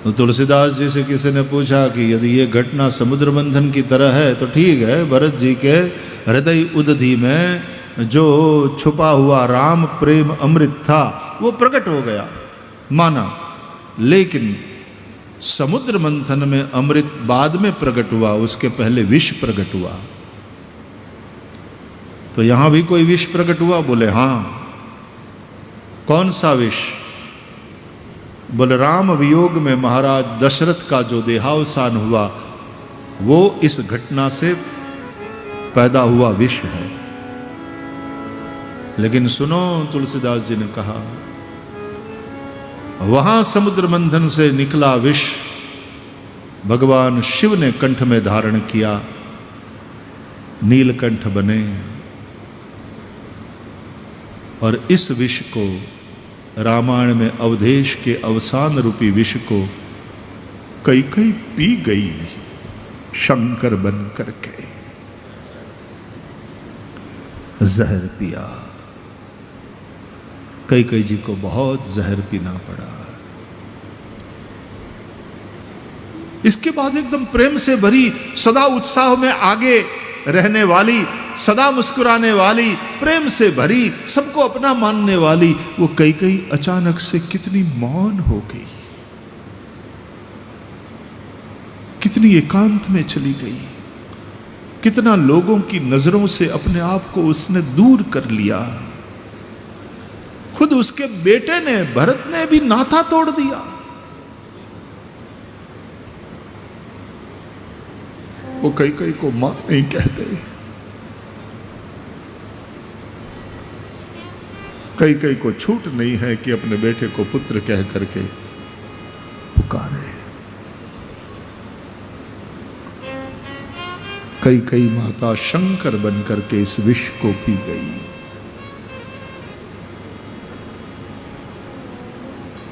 तो तुलसीदास जी से किसी ने पूछा कि यदि ये घटना समुद्र मंथन की तरह है तो ठीक है, भरत जी के हृदय उदधि में जो छुपा हुआ राम प्रेम अमृत था वो प्रकट हो गया, माना। लेकिन समुद्र मंथन में अमृत बाद में प्रकट हुआ, उसके पहले विष प्रकट हुआ। तो यहां भी कोई विष प्रकट हुआ? बोले हां। कौन सा विष? बोले राम वियोग में महाराज दशरथ का जो देहावसान हुआ वो इस घटना से पैदा हुआ विष है। लेकिन सुनो, तुलसीदास जी ने कहा, वहां समुद्र मंथन से निकला विष भगवान शिव ने कंठ में धारण किया, नीलकंठ बने। और इस विष को रामायण में अवधेश के अवसान रूपी विष को कैकेयी पी गई शंकर बन करके। जहर पिया, कैकेयी जी को बहुत जहर पीना पड़ा। इसके बाद एकदम प्रेम से भरी, सदा उत्साह में आगे रहने वाली, सदा मुस्कुराने वाली, प्रेम से भरी, सबको अपना मानने वाली वो कैकेयी अचानक से कितनी मौन हो गई, कितनी एकांत में चली गई, कितना लोगों की नजरों से अपने आप को उसने दूर कर लिया। खुद उसके बेटे ने, भरत ने भी नाता तोड़ दिया। वो कैकेयी को मां नहीं कहते, कैकेयी को छूट नहीं है कि अपने बेटे को पुत्र कह करके पुकारे। कैकेयी माता शंकर बन करके इस विष को पी गई।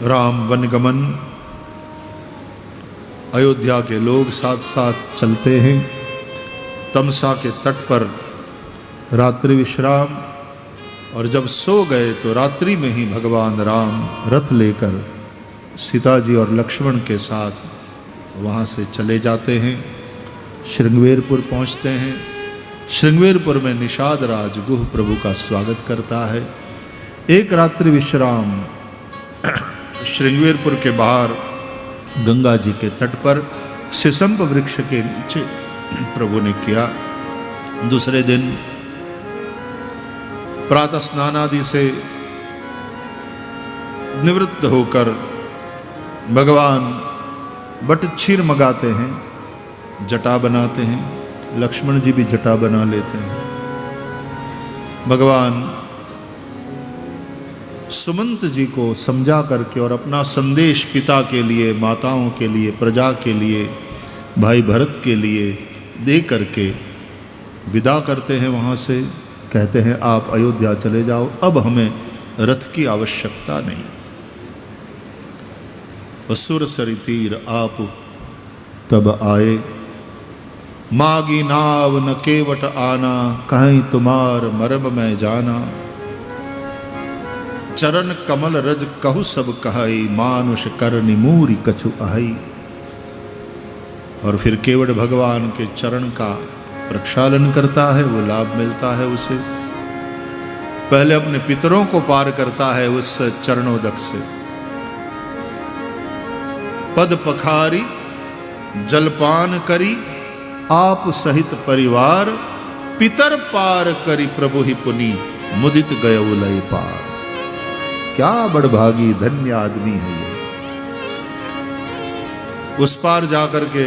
राम वनगमन, अयोध्या के लोग साथ साथ चलते हैं। तमसा के तट पर रात्रि विश्राम, और जब सो गए तो रात्रि में ही भगवान राम रथ लेकर सीता जी और लक्ष्मण के साथ वहाँ से चले जाते हैं। श्रृंगवेरपुर पहुँचते हैं। श्रृंगवेरपुर में निषाद राज गुह प्रभु का स्वागत करता है। एक रात्रि विश्राम श्रृंगवेरपुर के बाहर गंगा जी के तट पर सिसंप वृक्ष के नीचे प्रभु ने किया। दूसरे दिन प्रातः स्नानादि से निवृत्त होकर भगवान बटछीर मंगाते हैं, जटा बनाते हैं। लक्ष्मण जी भी जटा बना लेते हैं। भगवान सुमंत जी को समझा करके और अपना संदेश पिता के लिए, माताओं के लिए, प्रजा के लिए, भाई भरत के लिए दे करके विदा करते हैं वहाँ से। कहते हैं आप अयोध्या चले जाओ, अब हमें रथ की आवश्यकता नहीं। असुर सरि तीर आप तब आए, मागी नाव न केवट आना, कहीं तुम्हार मरम में जाना। चरण कमल रज कहु सब कहई, मानुष करनि मूरी कछु अहई। और फिर केवट भगवान के चरण का प्रक्षालन करता है, वो लाभ मिलता है उसे। पहले अपने पितरों को पार करता है उस चरणोदक से। पद पखारी जलपान करी, आप सहित परिवार, पितर पार करी प्रभु ही पुनि, मुदित गयो लय पार। क्या बड़भागी धन्य आदमी है ये। उस पार जाकर के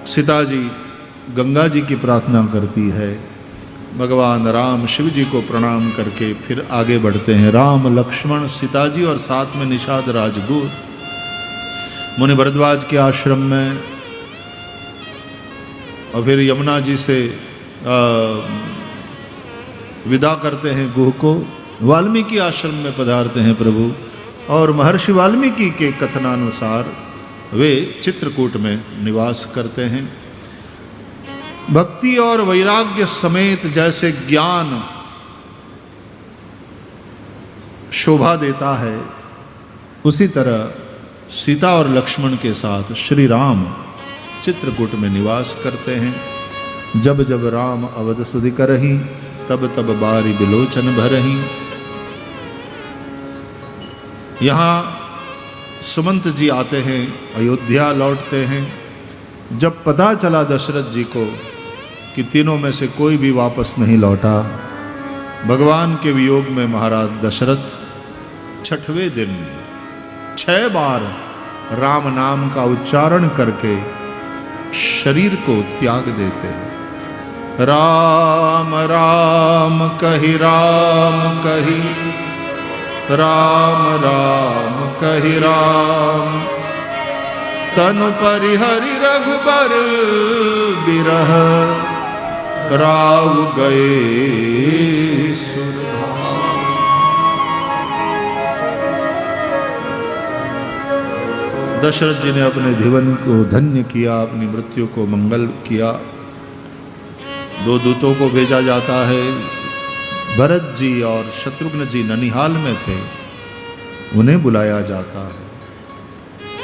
सीता जी गंगा जी की प्रार्थना करती है। भगवान राम शिव जी को प्रणाम करके फिर आगे बढ़ते हैं। राम लक्ष्मण सीता जी और साथ में निषाद राजगुह मुनि भरद्वाज के आश्रम में, और फिर यमुना जी से विदा करते हैं गुह को। वाल्मीकि आश्रम में पधारते हैं प्रभु, और महर्षि वाल्मीकि के कथनानुसार वे चित्रकूट में निवास करते हैं। भक्ति और वैराग्य समेत जैसे ज्ञान शोभा देता है, उसी तरह सीता और लक्ष्मण के साथ श्री राम चित्रकूट में निवास करते हैं। जब जब राम अवध सुधि करही, तब तब बारी बिलोचन भरही। यहाँ सुमंत जी आते हैं, अयोध्या लौटते हैं। जब पता चला दशरथ जी को कि तीनों में से कोई भी वापस नहीं लौटा, भगवान के वियोग में महाराज दशरथ 6वें दिन 6 बार राम नाम का उच्चारण करके शरीर को त्याग देते हैं। राम राम कहि राम कहि, राम राम कहि राम, तनु परिहरि रघुबर बिरह, राव गए सुरधाम। दशरथ जी ने अपने जीवन को धन्य किया, अपनी मृत्यु को मंगल किया। 2 दूतों को भेजा जाता है। भरत जी और शत्रुघ्न जी ननिहाल में थे, उन्हें बुलाया जाता है।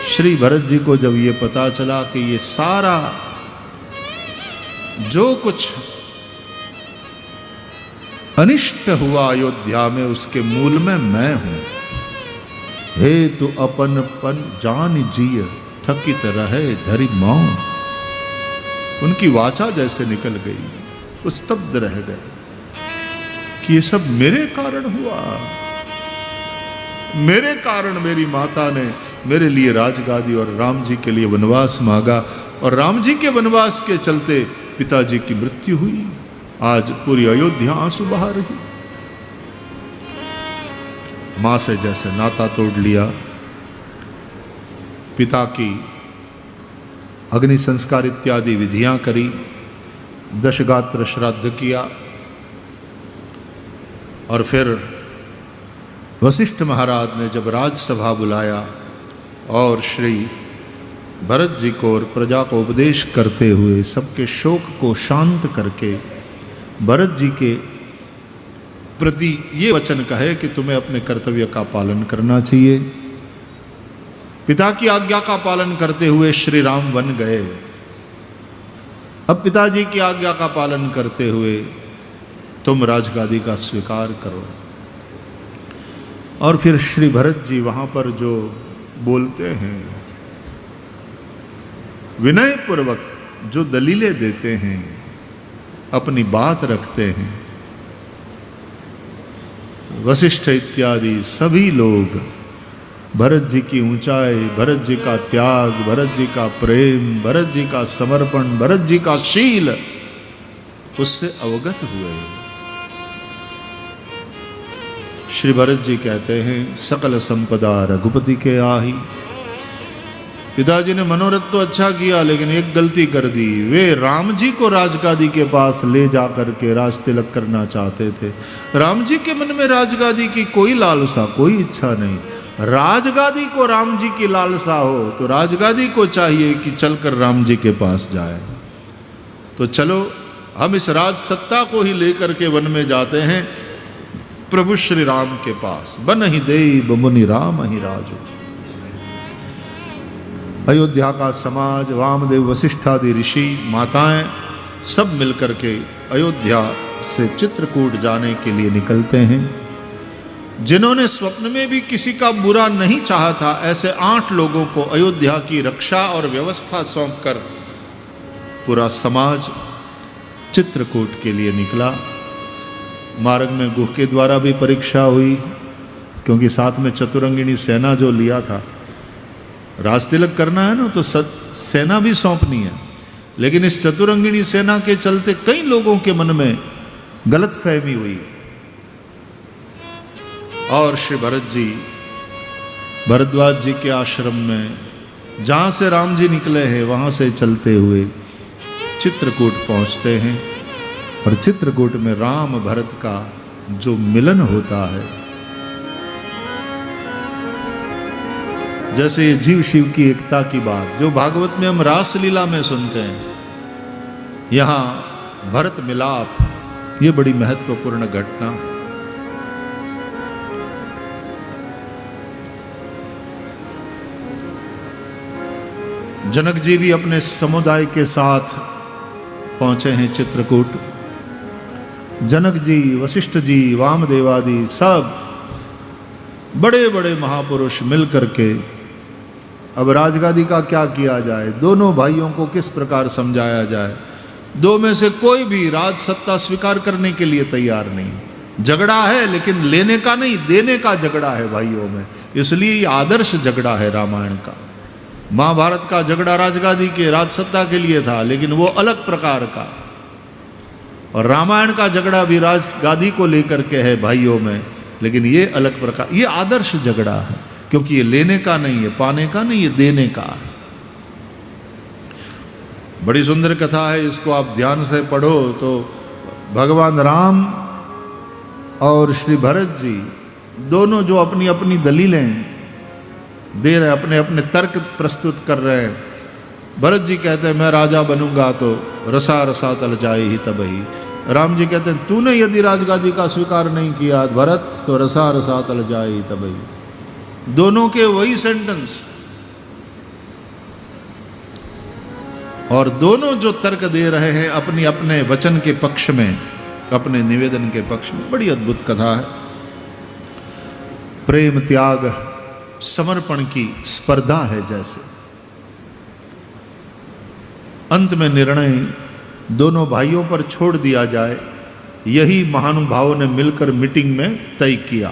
श्री भरत जी को जब ये पता चला कि ये सारा जो कुछ अनिष्ट हुआ अयोध्या में, उसके मूल में मैं हूं। हे तु अपनपन जान जिय, थकित रहे धरि मौन। उनकी वाचा जैसे निकल गई, वो स्तब्ध रह गए कि ये सब मेरे कारण हुआ। मेरे कारण मेरी माता ने मेरे लिए राजगादी और राम जी के लिए वनवास मांगा, और राम जी के वनवास के चलते पिताजी की मृत्यु हुई। आज पूरी अयोध्या आंसू बहा रही। मां से जैसे नाता तोड़ लिया, पिता की अग्नि संस्कार इत्यादि विधियां करी, दशगात्र श्राद्ध किया, और फिर वशिष्ठ महाराज ने जब राजसभा बुलाया और श्री भरत जी को और प्रजा को उपदेश करते हुए सबके शोक को शांत करके भरत जी के प्रति ये वचन कहे कि तुम्हें अपने कर्तव्य का पालन करना चाहिए। पिता की आज्ञा का पालन करते हुए श्री राम वन गए। अब पिताजी की आज्ञा का पालन करते हुए तुम राजगादी का स्वीकार करो। और फिर श्री भरत जी वहां पर जो बोलते हैं, विनय पूर्वक जो दलीलें देते हैं, अपनी बात रखते हैं। वशिष्ठ इत्यादि सभी लोग भरत जी की ऊंचाई, भरत जी का त्याग, भरत जी का प्रेम, भरत जी का समर्पण, भरत जी का शील, उससे अवगत हुए। श्री भरत जी कहते हैं, सकल संपदा रघुपति के आही। पिताजी ने मनोरथ तो अच्छा किया, लेकिन एक गलती कर दी। वे राम जी को राजगादी के पास ले जा करके राज तिलक करना चाहते थे। राम जी के मन में राजगादी की कोई लालसा, कोई इच्छा नहीं। राजगादी को राम जी की लालसा हो तो राजगादी को चाहिए कि चलकर राम जी के पास जाए। तो चलो हम इस राज सत्ता को ही लेकर के वन में जाते हैं प्रभु श्री राम के पास। बन ही देव मुनि राम ही राजो। अयोध्या का समाज, वामदेव, वशिष्ठ आदि ऋषि, माताएं सब मिलकर के अयोध्या से चित्रकूट जाने के लिए निकलते हैं। जिन्होंने स्वप्न में भी किसी का बुरा नहीं चाहा था, ऐसे 8 लोगों को अयोध्या की रक्षा और व्यवस्था सौंपकर पूरा समाज चित्रकूट के लिए निकला। मार्ग में गुह के द्वारा भी परीक्षा हुई, क्योंकि साथ में चतुरंगिणी सेना जो लिया था, राज तिलक करना है ना, तो सेना भी सौंपनी है। लेकिन इस चतुरंगिणी सेना के चलते कई लोगों के मन में गलतफहमी हुई, और श्री भरत जी भरद्वाज जी के आश्रम में, जहाँ से राम जी निकले हैं, वहाँ से चलते हुए चित्रकूट पहुँचते हैं। और चित्रकूट में राम भरत का जो मिलन होता है, जैसे जीव शिव की एकता की बात जो भागवत में हम रासलीला में सुनते हैं, यहाँ भरत मिलाप, ये बड़ी महत्वपूर्ण घटना है। जनक जी भी अपने समुदाय के साथ पहुंचे हैं चित्रकूट। जनक जी, वशिष्ठ जी, वामदेव आदि सब बड़े बड़े महापुरुष मिल करके अब राजगादी का क्या किया जाए, दोनों भाइयों को किस प्रकार समझाया जाए। दो में से कोई भी राज सत्ता स्वीकार करने के लिए तैयार नहीं। झगड़ा है लेकिन लेने का नहीं, देने का झगड़ा है भाइयों में। इसलिए ये आदर्श झगड़ा है रामायण का। महाभारत का झगड़ा राजगादी के राज सत्ता के लिए था, लेकिन वो अलग प्रकार का। और रामायण का झगड़ा भी राजगादी को लेकर के है भाइयों में, लेकिन ये अलग प्रकार, ये आदर्श झगड़ा है, क्योंकि ये लेने का नहीं है, पाने का नहीं, ये देने का है। बड़ी सुंदर कथा है, इसको आप ध्यान से पढ़ो तो भगवान राम और श्री भरत जी दोनों जो अपनी अपनी दलीलें दे रहे हैं, अपने अपने तर्क प्रस्तुत कर रहे हैं। भरत जी कहते हैं मैं राजा बनूंगा तो रसा रसा तल जाए ही तब ही। राम जी कहते हैं तूने यदि राजगादी का स्वीकार नहीं किया भरत तो रसा रसा तल जाए ही तब ही। दोनों के वही सेंटेंस, और दोनों जो तर्क दे रहे हैं अपनी अपने वचन के पक्ष में, अपने निवेदन के पक्ष में। बड़ी अद्भुत कथा है। प्रेम, त्याग, समर्पण की स्पर्धा है जैसे। अंत में निर्णय दोनों भाइयों पर छोड़ दिया जाए, यही महानुभावों ने मिलकर मीटिंग में तय किया।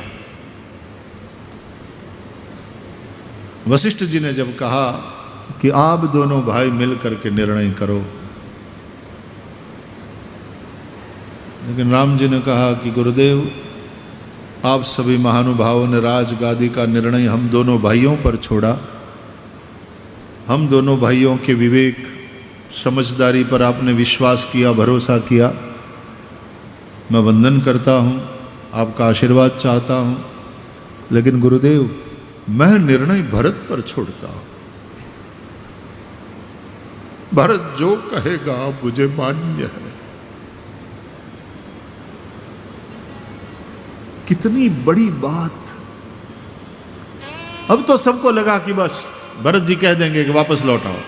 वशिष्ठ जी ने जब कहा कि आप दोनों भाई मिलकर के निर्णय करो, लेकिन राम जी ने कहा कि गुरुदेव आप सभी महानुभावों ने राजगादी का निर्णय हम दोनों भाइयों पर छोड़ा। हम दोनों भाइयों के विवेक, समझदारी पर आपने विश्वास किया, भरोसा किया। मैं वंदन करता हूँ, आपका आशीर्वाद चाहता हूँ, लेकिन गुरुदेव मैं निर्णय भरत पर छोड़ता हूँ। भरत जो कहेगा मुझे मान्य है। कितनी बड़ी बात। अब तो सबको लगा कि बस भरत जी कह देंगे कि वापस लौट आओ।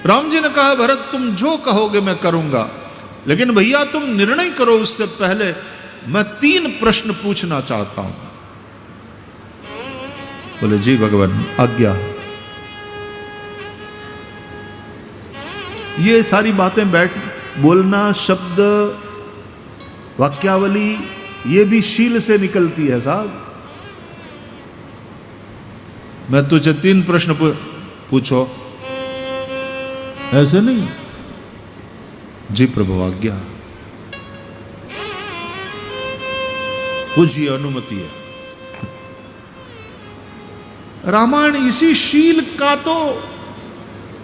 राम जी ने कहा भरत तुम जो कहोगे मैं करूंगा, लेकिन भैया तुम निर्णय करो उससे पहले मैं 3 प्रश्न पूछना चाहता हूं। बोले जी भगवान आज्ञा। ये सारी बातें बोलना, शब्द, वाक्यावली, ये भी शील से निकलती है साहब। मैं तुझे 3 प्रश्न पूछो, ऐसे नहीं। जी प्रभु आज्ञा। पूछिए, अनुमति है। रामायण इसी शील का तो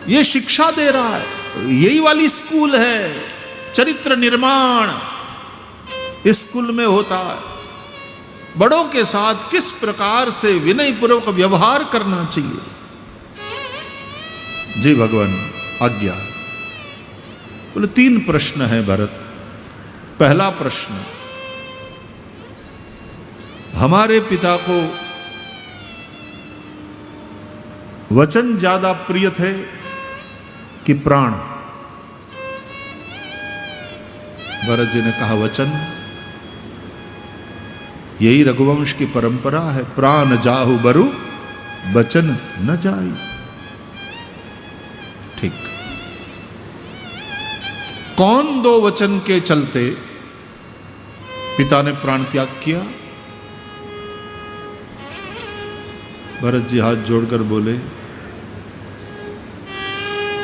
ये शिक्षा दे रहा है। यही वाली स्कूल है। चरित्र निर्माण इस स्कूल में होता है। बड़ों के साथ किस प्रकार से विनय पूर्वक व्यवहार करना चाहिए। जी भगवान आज्ञा। बोले 3 प्रश्न है भरत। पहला प्रश्न, हमारे पिता को वचन ज्यादा प्रिय थे कि प्राण? भरत जी ने कहा वचन। यही रघुवंश की परंपरा है, प्राण जाहु बरु वचन न जाई। ठीक। कौन 2 वचन के चलते पिता ने प्राण त्याग किया? भरत जी हाथ जोड़कर बोले,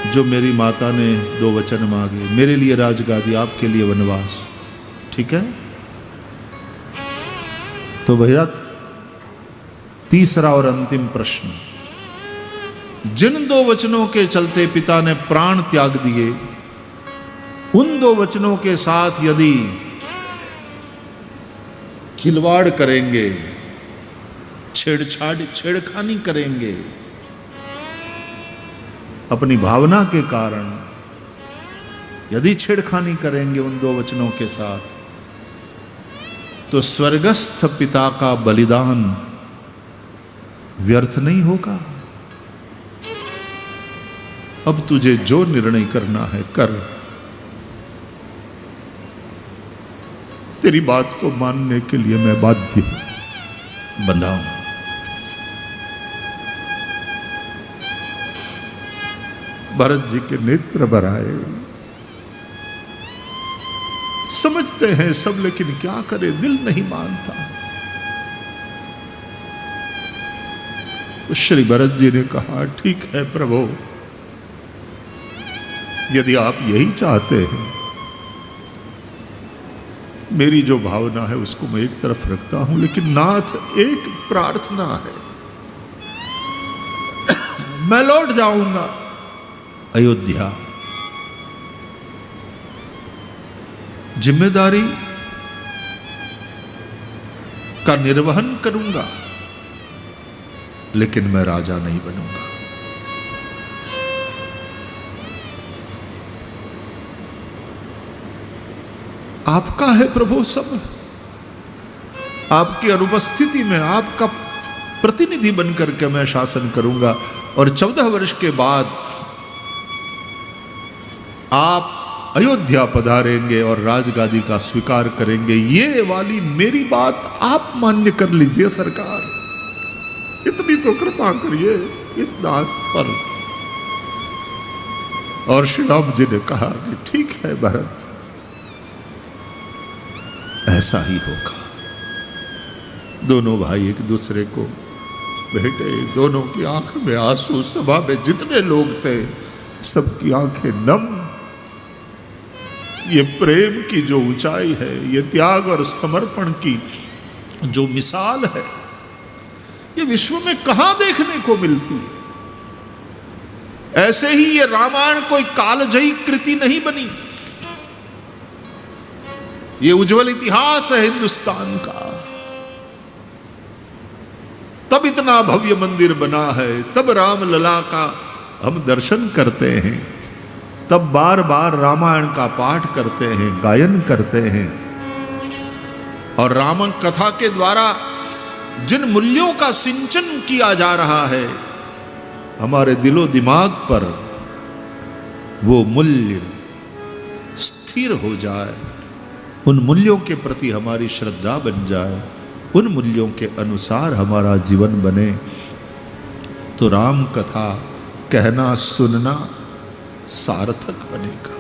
जो मेरी माता ने 2 वचन मांगे, मेरे लिए राजगादी, आपके लिए वनवास। ठीक है। तो भैया तीसरा और अंतिम प्रश्न, जिन 2 वचनों के चलते पिता ने प्राण त्याग दिए, उन 2 वचनों के साथ यदि खिलवाड़ करेंगे, छेड़खानी करेंगे, अपनी भावना के कारण यदि छेड़खानी करेंगे उन 2 वचनों के साथ, तो स्वर्गस्थ पिता का बलिदान व्यर्थ नहीं होगा। अब तुझे जो निर्णय करना है कर। तेरी बात को मानने के लिए मैं बाध्य बंधा हूं। भरत जी के नेत्र भर आए। समझते हैं सब, लेकिन क्या करे, दिल नहीं मानता। तो श्री भरत जी ने कहा, ठीक है प्रभु, यदि आप यही चाहते हैं, मेरी जो भावना है उसको मैं एक तरफ रखता हूं, लेकिन नाथ एक प्रार्थना है। मैं लौट जाऊंगा अयोध्या, जिम्मेदारी का निर्वहन करूंगा, लेकिन मैं राजा नहीं बनूंगा। आपका है प्रभु सब, आपकी अनुपस्थिति में आपका प्रतिनिधि बनकर के मैं शासन करूंगा। और 14 वर्ष के बाद आप अयोध्या पधारेंगे और राजगादी का स्वीकार करेंगे। ये वाली मेरी बात आप मान्य कर लीजिए सरकार, इतनी तो कृपा करिए इस दास पर। और श्री राम जी ने कहा कि ठीक है भरत, ऐसा ही होगा। दोनों भाई एक दूसरे को भेटे, दोनों की आंख में आंसू, सभा में जितने लोग थे सबकी आंखें नम। ये प्रेम की जो ऊंचाई है, ये त्याग और समर्पण की जो मिसाल है, ये विश्व में कहां देखने को मिलती है। ऐसे ही ये रामायण कोई कालजयी कृति नहीं बनी, ये उज्जवल इतिहास है हिंदुस्तान का। तब इतना भव्य मंदिर बना है, तब रामलला का हम दर्शन करते हैं, तब बार बार रामायण का पाठ करते हैं, गायन करते हैं। और राम कथा के द्वारा जिन मूल्यों का सिंचन किया जा रहा है, हमारे दिलो दिमाग पर वो मूल्य स्थिर हो जाए, उन मूल्यों के प्रति हमारी श्रद्धा बन जाए, उन मूल्यों के अनुसार हमारा जीवन बने, तो राम कथा कहना सुनना सार्थक बनेगा।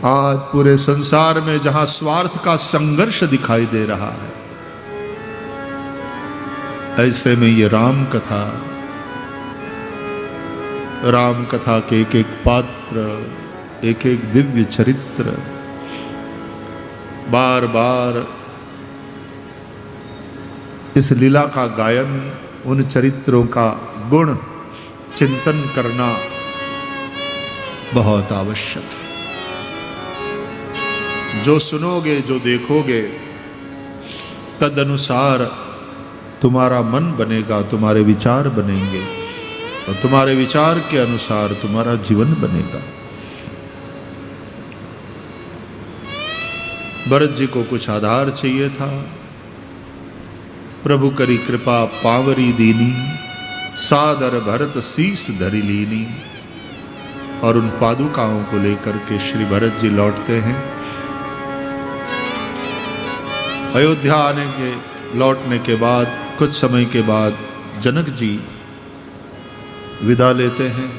आज पूरे संसार में जहां स्वार्थ का संघर्ष दिखाई दे रहा है, ऐसे में ये राम कथा के एक एक पात्र, एक एक दिव्य चरित्र, बार बार इस लीला का गायन, उन चरित्रों का गुण चिंतन करना बहुत आवश्यक है। जो सुनोगे, जो देखोगे, तद अनुसार तुम्हारा मन बनेगा, तुम्हारे विचार बनेंगे, और तुम्हारे विचार के अनुसार तुम्हारा जीवन बनेगा। भरत जी को कुछ आधार चाहिए था। प्रभु करी कृपा पावरी दीनी, सादर भरत शीस धरि लीनी। और उन पादुकाओं को लेकर के श्री भरत जी लौटते हैं। अयोध्या लौटने के बाद कुछ समय के बाद जनक जी विदा लेते हैं।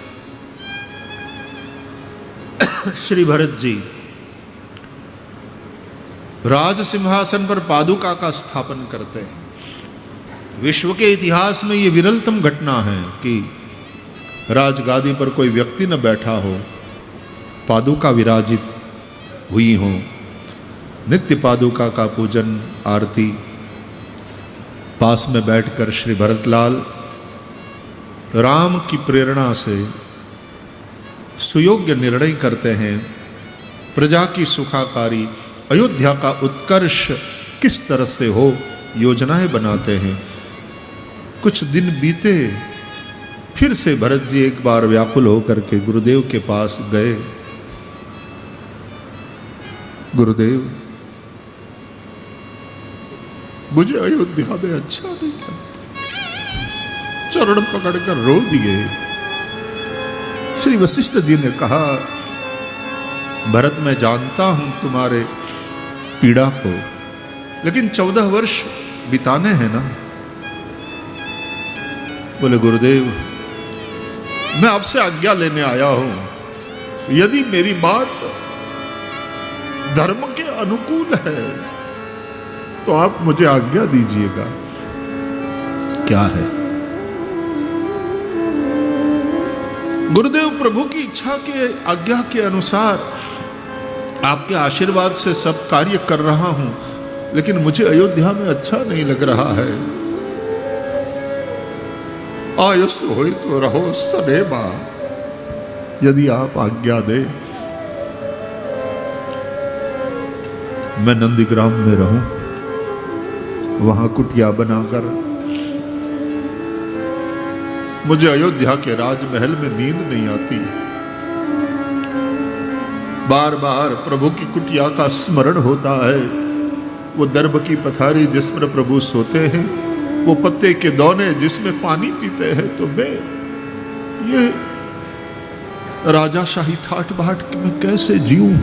श्री भरत जी राज सिंहासन पर पादुका का स्थापन करते हैं। विश्व के इतिहास में यह विरलतम घटना है कि राजगादी पर कोई व्यक्ति न बैठा हो, पादुका विराजित हुई हो। नित्य पादुका का पूजन, आरती, पास में बैठकर श्री भरतलाल राम की प्रेरणा से सुयोग्य निर्णय करते हैं। प्रजा की सुखाकारी, अयोध्या का उत्कर्ष किस तरह से हो, योजनाएं बनाते हैं। कुछ दिन बीते, फिर से भरत जी एक बार व्याकुल होकर के गुरुदेव के पास गए। गुरुदेव, मुझे अयोध्या में अच्छा नहीं लगता। चरण पकड़कर रो दिए। श्री वशिष्ठ जी ने कहा, भरत मैं जानता हूं तुम्हारे पीड़ा को, लेकिन 14 वर्ष बिताने हैं ना। बोले गुरुदेव मैं आपसे आज्ञा लेने आया हूं, यदि मेरी बात धर्म के अनुकूल है तो आप मुझे आज्ञा दीजिएगा। क्या है? गुरुदेव प्रभु की इच्छा के आज्ञा के अनुसार आपके आशीर्वाद से सब कार्य कर रहा हूं, लेकिन मुझे अयोध्या में अच्छा नहीं लग रहा है। आयुष हो तो रहो सदैवा, यदि आप आज्ञा दे मैं नंदीग्राम में रहूं, वहां कुटिया बनाकर। मुझे अयोध्या के राजमहल में नींद नहीं आती, बार बार प्रभु की कुटिया का स्मरण होता है। वो दर्भ की पथारी जिसमें प्रभु सोते हैं, वो पत्ते के दौने जिसमें पानी पीते हैं, तो मैं ये राजाशाही ठाट बाट में कैसे जीऊं?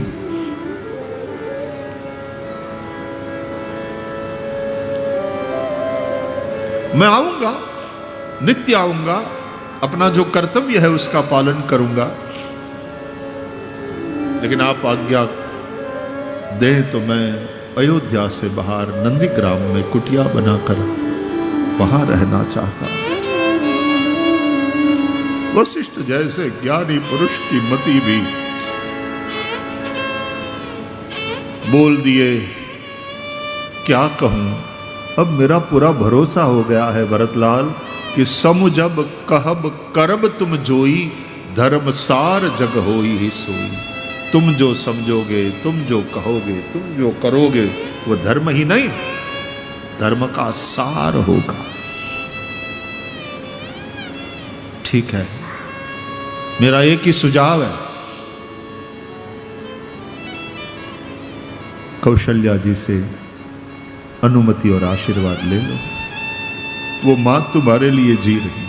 मैं आऊंगा, नित्य आऊंगा, अपना जो कर्तव्य है उसका पालन करूंगा, लेकिन आप आज्ञा दें तो मैं अयोध्या से बाहर नंदीग्राम में कुटिया बनाकर वहां रहना चाहता हूं। वशिष्ठ जैसे ज्ञानी पुरुष की मति भी बोल दिए, क्या कहूं, अब मेरा पूरा भरोसा हो गया है भरतलाल कि समुझब कहब करब तुम जोई, धर्मसार जग होई ही सोई। तुम जो समझोगे, तुम जो कहोगे, तुम जो करोगे, वो धर्म ही नहीं, धर्म का सार होगा। ठीक है, मेरा एक ही सुझाव है, कौशल्या जी से अनुमति और आशीर्वाद ले लो। वो मां तुम्हारे लिए जी रही,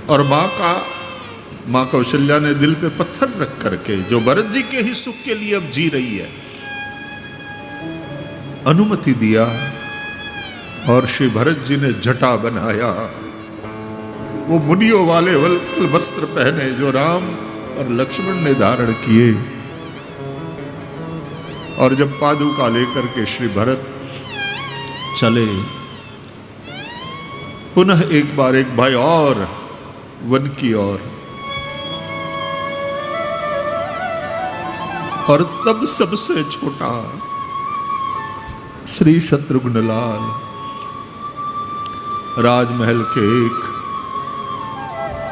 और मां कौशल्या ने दिल पे पत्थर रख करके, जो भरत जी के ही सुख के लिए अब जी रही है, अनुमति दिया। और श्री भरत जी ने जटा बनाया, वो मुनियों वाले वस्त्र पहने जो राम और लक्ष्मण ने धारण किए, और जब पादुका लेकर के श्री भरत चले, पुनः एक बार एक भाई और वन की ओर, और तब सबसे छोटा श्री शत्रुघ्न लाल राजमहल के एक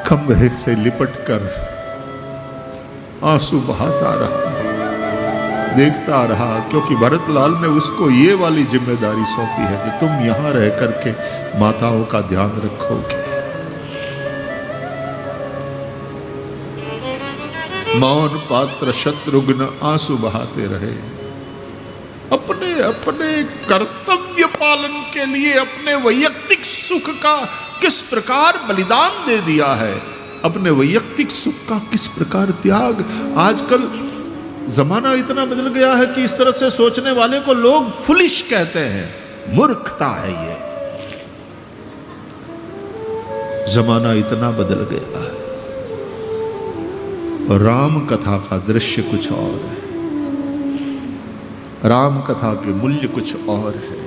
खंभे से लिपटकर आंसू बहाता रहा, देखता रहा, क्योंकि भरतलाल ने उसको ये वाली जिम्मेदारी सौंपी है कि तुम यहां रह करके माताओं का ध्यान रखोगे। मौन पात्र शत्रुघ्न आंसू बहाते रहे, अपने अपने कर्तव्य पालन के लिए अपने वैयक्तिक सुख का किस प्रकार बलिदान दे दिया है, अपने वैयक्तिक सुख का किस प्रकार त्याग। आजकल जमाना इतना बदल गया है कि इस तरह से सोचने वाले को लोग फुलिश कहते हैं, मूर्खता है ये। जमाना इतना बदल गया है, और राम कथा का दृश्य कुछ और है, राम कथा के मूल्य कुछ और है।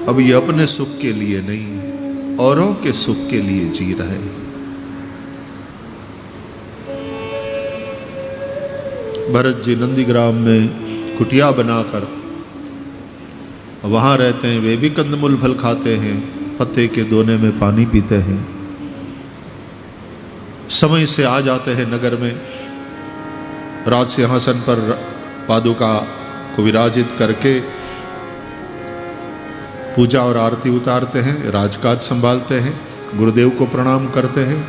अब ये अपने सुख के लिए नहीं, औरों के सुख के लिए जी रहे हैं। भरत जी नंदीग्राम में कुटिया बनाकर वहाँ रहते हैं, वे भी कंदमूल फल खाते हैं, पत्ते के दोने में पानी पीते हैं, समय से आ जाते हैं नगर में, राज सिंहासन पर पादुका को विराजित करके पूजा और आरती उतारते हैं, राजकाज संभालते हैं, गुरुदेव को प्रणाम करते हैं,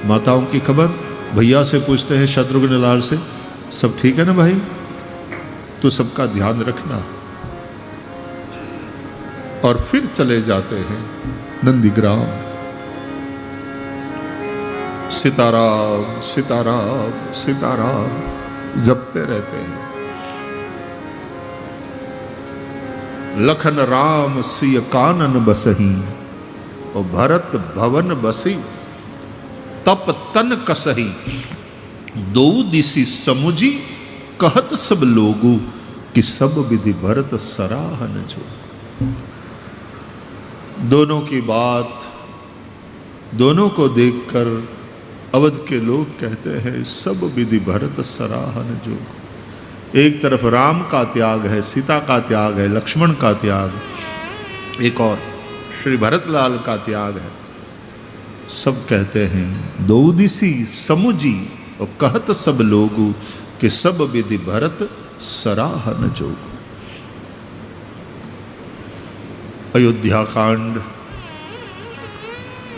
माताओं की खबर भैया से पूछते हैं, शत्रुघ्न लाल से, सब ठीक है ना भाई, तो सबका ध्यान रखना। और फिर चले जाते हैं नंदीग्राम। सीताराम सीताराम सीताराम जपते रहते हैं। लखन राम सिय कानन बसही और भरत भवन बसी, तप तन कसही दो दिसी समुझी, कहत सब लोगु कि सब विधि भरत सराहन जो। दोनों की बात, दोनों को देखकर अवध के लोग कहते हैं सब विधि भरत सराहन जो। एक तरफ राम का त्याग है, सीता का त्याग है, लक्ष्मण का त्याग, एक और श्री भरतलाल का त्याग है। सब कहते हैं दो दिसी समुझी और कहत सब लोगु कि सब विधि भरत सराहन जोग। अयोध्या कांड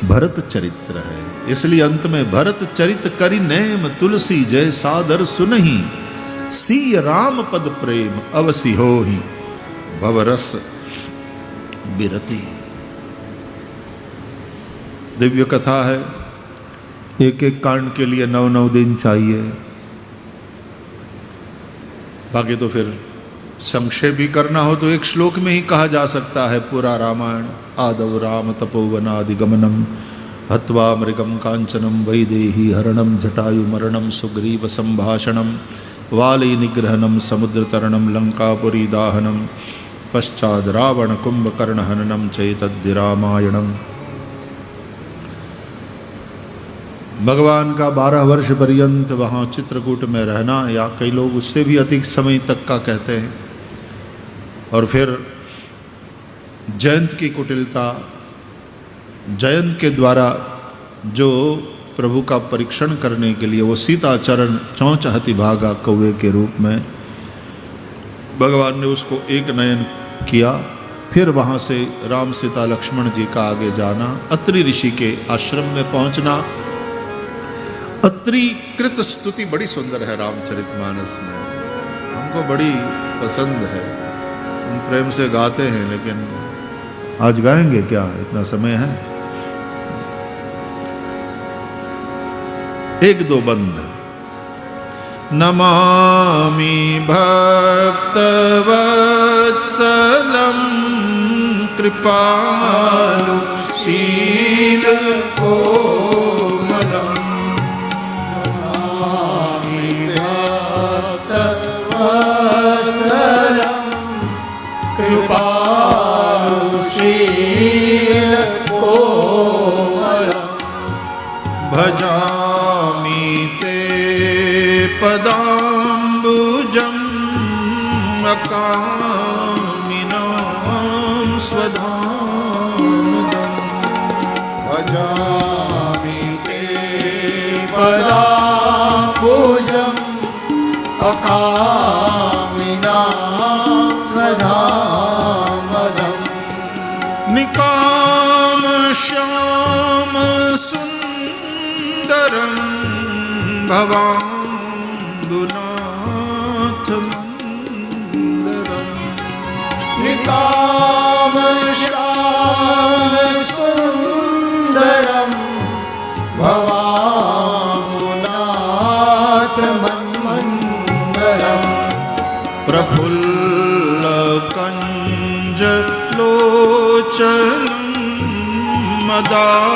भरत चरित्र है, इसलिए अंत में भरत चरित करि नेम तुलसी जय सादर सुनहि, सी राम पद प्रेम अवसि होहि भवरस बिरति। दिव्य कथा है, एक एक कांड के लिए 9-9 दिन चाहिए। बाकी तो फिर संक्षेप भी करना हो तो एक श्लोक में ही कहा जा सकता है पूरा रामायण। आदव राम तपोवनादिगमनम हत्वा मृगम कांचनम वैदेही हरणम जटायु मरणम सुग्रीव संभाषणम वाली निग्रहणम समुद्र तरणम लंकापुरी दाहनम पश्चाद रावण कुंभकर्ण हननम चैतद्य रामायणम। भगवान का 12 वर्ष पर्यंत वहाँ चित्रकूट में रहना, या कई लोग उससे भी अधिक समय तक का कहते हैं। और फिर जयंत की कुटिलता, जयंत के द्वारा जो प्रभु का परीक्षण करने के लिए वो सीता चरण चौंच हति भागा कौवे के रूप में भगवान ने उसको एक नयन किया। फिर वहाँ से राम सीता लक्ष्मण जी का आगे जाना, अत्रि ऋषि के आश्रम में पहुँचना। अत्रि कृत स्तुति बड़ी सुंदर है रामचरितमानस में, हमको बड़ी पसंद है, हम प्रेम से गाते हैं। लेकिन आज गाएंगे क्या, इतना समय है? 1-2 बंद। नमामि भक्तवत्सलं कृपालु शील कोमलम्, कृपालुशील कोमलम्, भजामि ते पदाम्बुजम् अकामिनां स्वधामदम्, भजामि ते पदाम्बुजम् अकामिनां स्वधामदम्, निकाम श्याम सुंदरं भवाम्बुनाथ मंदरम्, निकाम श्याम सुंदरं भवाम्बुनाथ मंदरम्, प्रफुल्ल कंज लोचनं मदादिदोषमोचनं,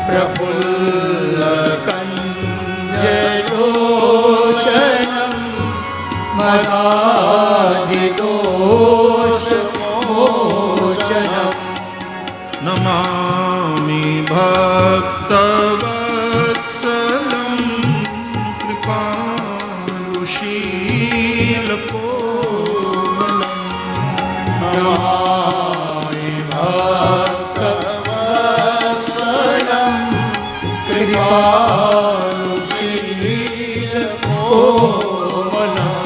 प्रफुल्ल कंजलोचनं मदादिदोषमोचनं, नमामि भक्तवत्सलं कृपालुशील कोमलम्, नमामि भक्तवत्सलं कृपालुशील कोमलम्,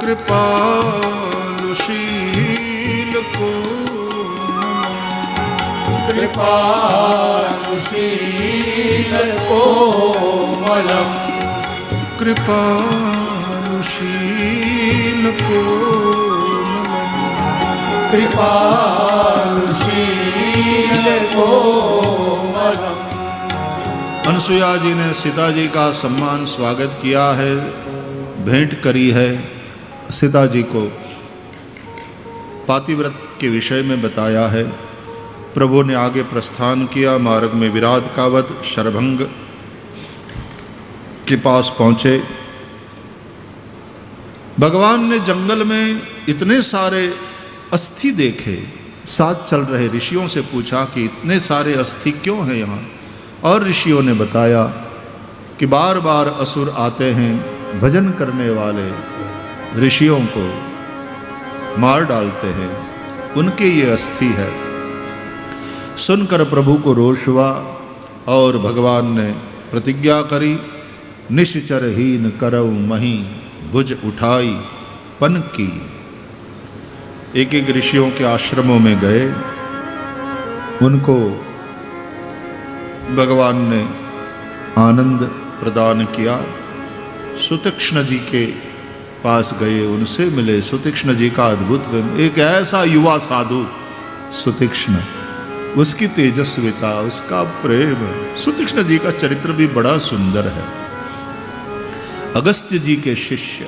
कृपालुशील कोमलम्, कृपालुशील कोमलम्, कृपालुशील कृपालुशील कोमलम। कृपालुशील कोमलम। अनसुया जी ने सीता जी का सम्मान स्वागत किया है, भेंट करी है। सीता जी को पातिव्रत के विषय में बताया है। प्रभु ने आगे प्रस्थान किया, मार्ग में विराट कावत शरभंग के पास पहुँचे। भगवान ने जंगल में इतने सारे अस्थि देखे। साथ चल रहे ऋषियों से पूछा कि इतने सारे अस्थि क्यों हैं यहाँ, और ऋषियों ने बताया कि बार बार असुर आते हैं, भजन करने वाले ऋषियों को मार डालते हैं, उनके ये अस्थि है। सुनकर प्रभु को रोष हुआ और भगवान ने प्रतिज्ञा करी, निश्चरहीन करऊ मही भुज उठाई पन की। एक एक ऋषियों के आश्रमों में गए, उनको भगवान ने आनंद प्रदान किया। सुतीक्ष्ण जी के पास गए, उनसे मिले। सुतीक्ष्ण जी का अद्भुत, एक ऐसा युवा साधु सुतीक्ष्ण, उसकी तेजस्विता, उसका प्रेम। सुतीक्ष्ण जी का चरित्र भी बड़ा सुंदर है। अगस्त्य जी के शिष्य,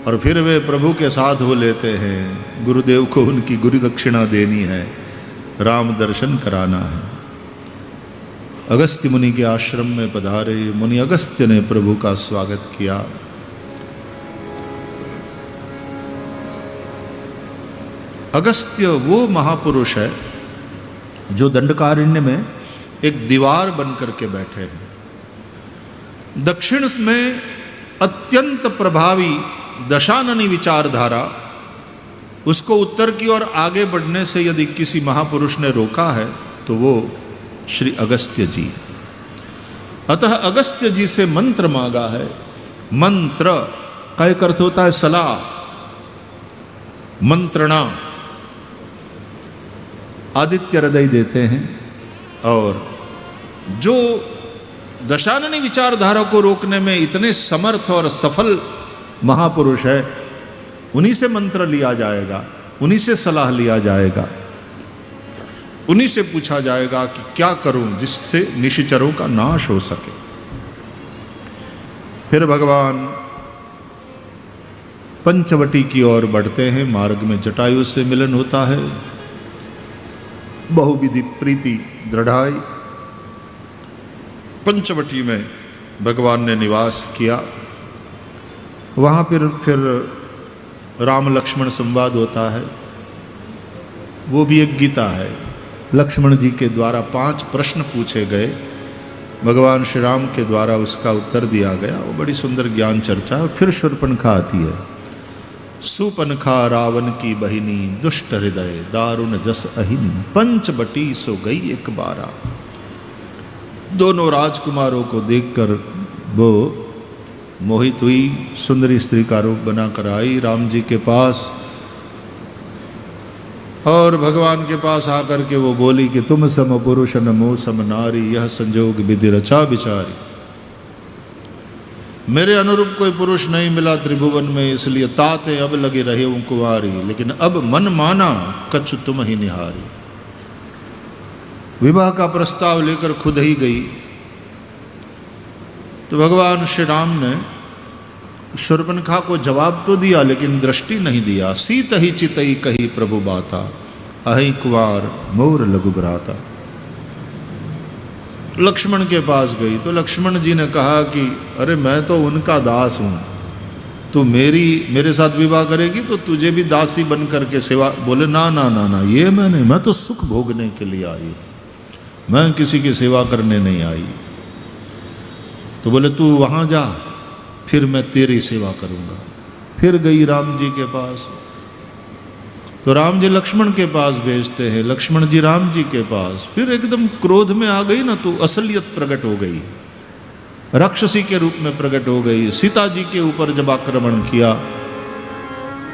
और फिर वे प्रभु के साथ हो लेते हैं। गुरुदेव को उनकी गुरु दक्षिणा देनी है, राम दर्शन कराना है। अगस्त्य मुनि के आश्रम में पधारे। मुनि अगस्त्य ने प्रभु का स्वागत किया। अगस्त्य वो महापुरुष है जो दंडकारण्य में एक दीवार बन करके बैठे हैं। दक्षिण में अत्यंत प्रभावी दशाननी विचारधारा, उसको उत्तर की ओर आगे बढ़ने से यदि किसी महापुरुष ने रोका है तो वो श्री अगस्त्य जी है। अतः अगस्त्य जी से मंत्र मांगा है। मंत्र का एक अर्थ होता है सलाह, मंत्रणा। आदित्य हृदय देते हैं, और जो दशाननी विचारधारा को रोकने में इतने समर्थ और सफल महापुरुष है, उन्हीं से मंत्र लिया जाएगा, उन्हीं से सलाह लिया जाएगा, उन्हीं से पूछा जाएगा कि क्या करूं जिससे निशाचरों का नाश हो सके। फिर भगवान पंचवटी की ओर बढ़ते हैं। मार्ग में जटायु से मिलन होता है। बहुविधि प्रीति दृढ़ाई। पंचवटी में भगवान ने निवास किया। वहाँ फिर राम लक्ष्मण संवाद होता है। वो भी एक गीता है। लक्ष्मण जी के द्वारा 5 प्रश्न पूछे गए, भगवान श्री राम के द्वारा उसका उत्तर दिया गया। वो बड़ी सुंदर ज्ञान चर्चा है। फिर शूर्पणखा आती है। सुपनखा रावण की बहिनी, दुष्ट हृदय दारुण जस अहिनी, पंचवटी सो गई एक बारा। दोनों राजकुमारों को देखकर वो मोहित हुई, सुंदरी स्त्री का रूप बनाकर आई राम जी के पास, और भगवान के पास आकर के वो बोली कि तुम सम पुरुष न मोह सम नारी, यह संजोग विधि रचा बिचारी। मेरे अनुरूप कोई पुरुष नहीं मिला त्रिभुवन में, इसलिए ताते अब लगे रहे हूं कुंवारी, लेकिन अब मन माना कछु तुम ही निहारी। विवाह का प्रस्ताव लेकर खुद ही गई। तो भगवान श्री राम ने शूर्पणखा को जवाब तो दिया, लेकिन दृष्टि नहीं दिया। सीत ही चितई कही प्रभु बाता, अहि कुंवार मोर लघु भ्राता। लक्ष्मण के पास गई तो लक्ष्मण जी ने कहा कि अरे मैं तो उनका दास हूँ, तू मेरे साथ विवाह करेगी तो तुझे भी दासी बन करके सेवा। बोले ना ना ना ना, ये मैं तो सुख भोगने के लिए आई, मैं किसी की सेवा करने नहीं आई। तो बोले तू वहाँ जा, फिर मैं तेरी सेवा करूँगा। फिर गई राम जी के पास। तो राम जी लक्ष्मण के पास भेजते हैं, लक्ष्मण जी राम जी के पास। फिर एकदम क्रोध में आ गई ना, तो असलियत प्रकट हो गई, राक्षसी के रूप में प्रकट हो गई। सीता जी के ऊपर जब आक्रमण किया,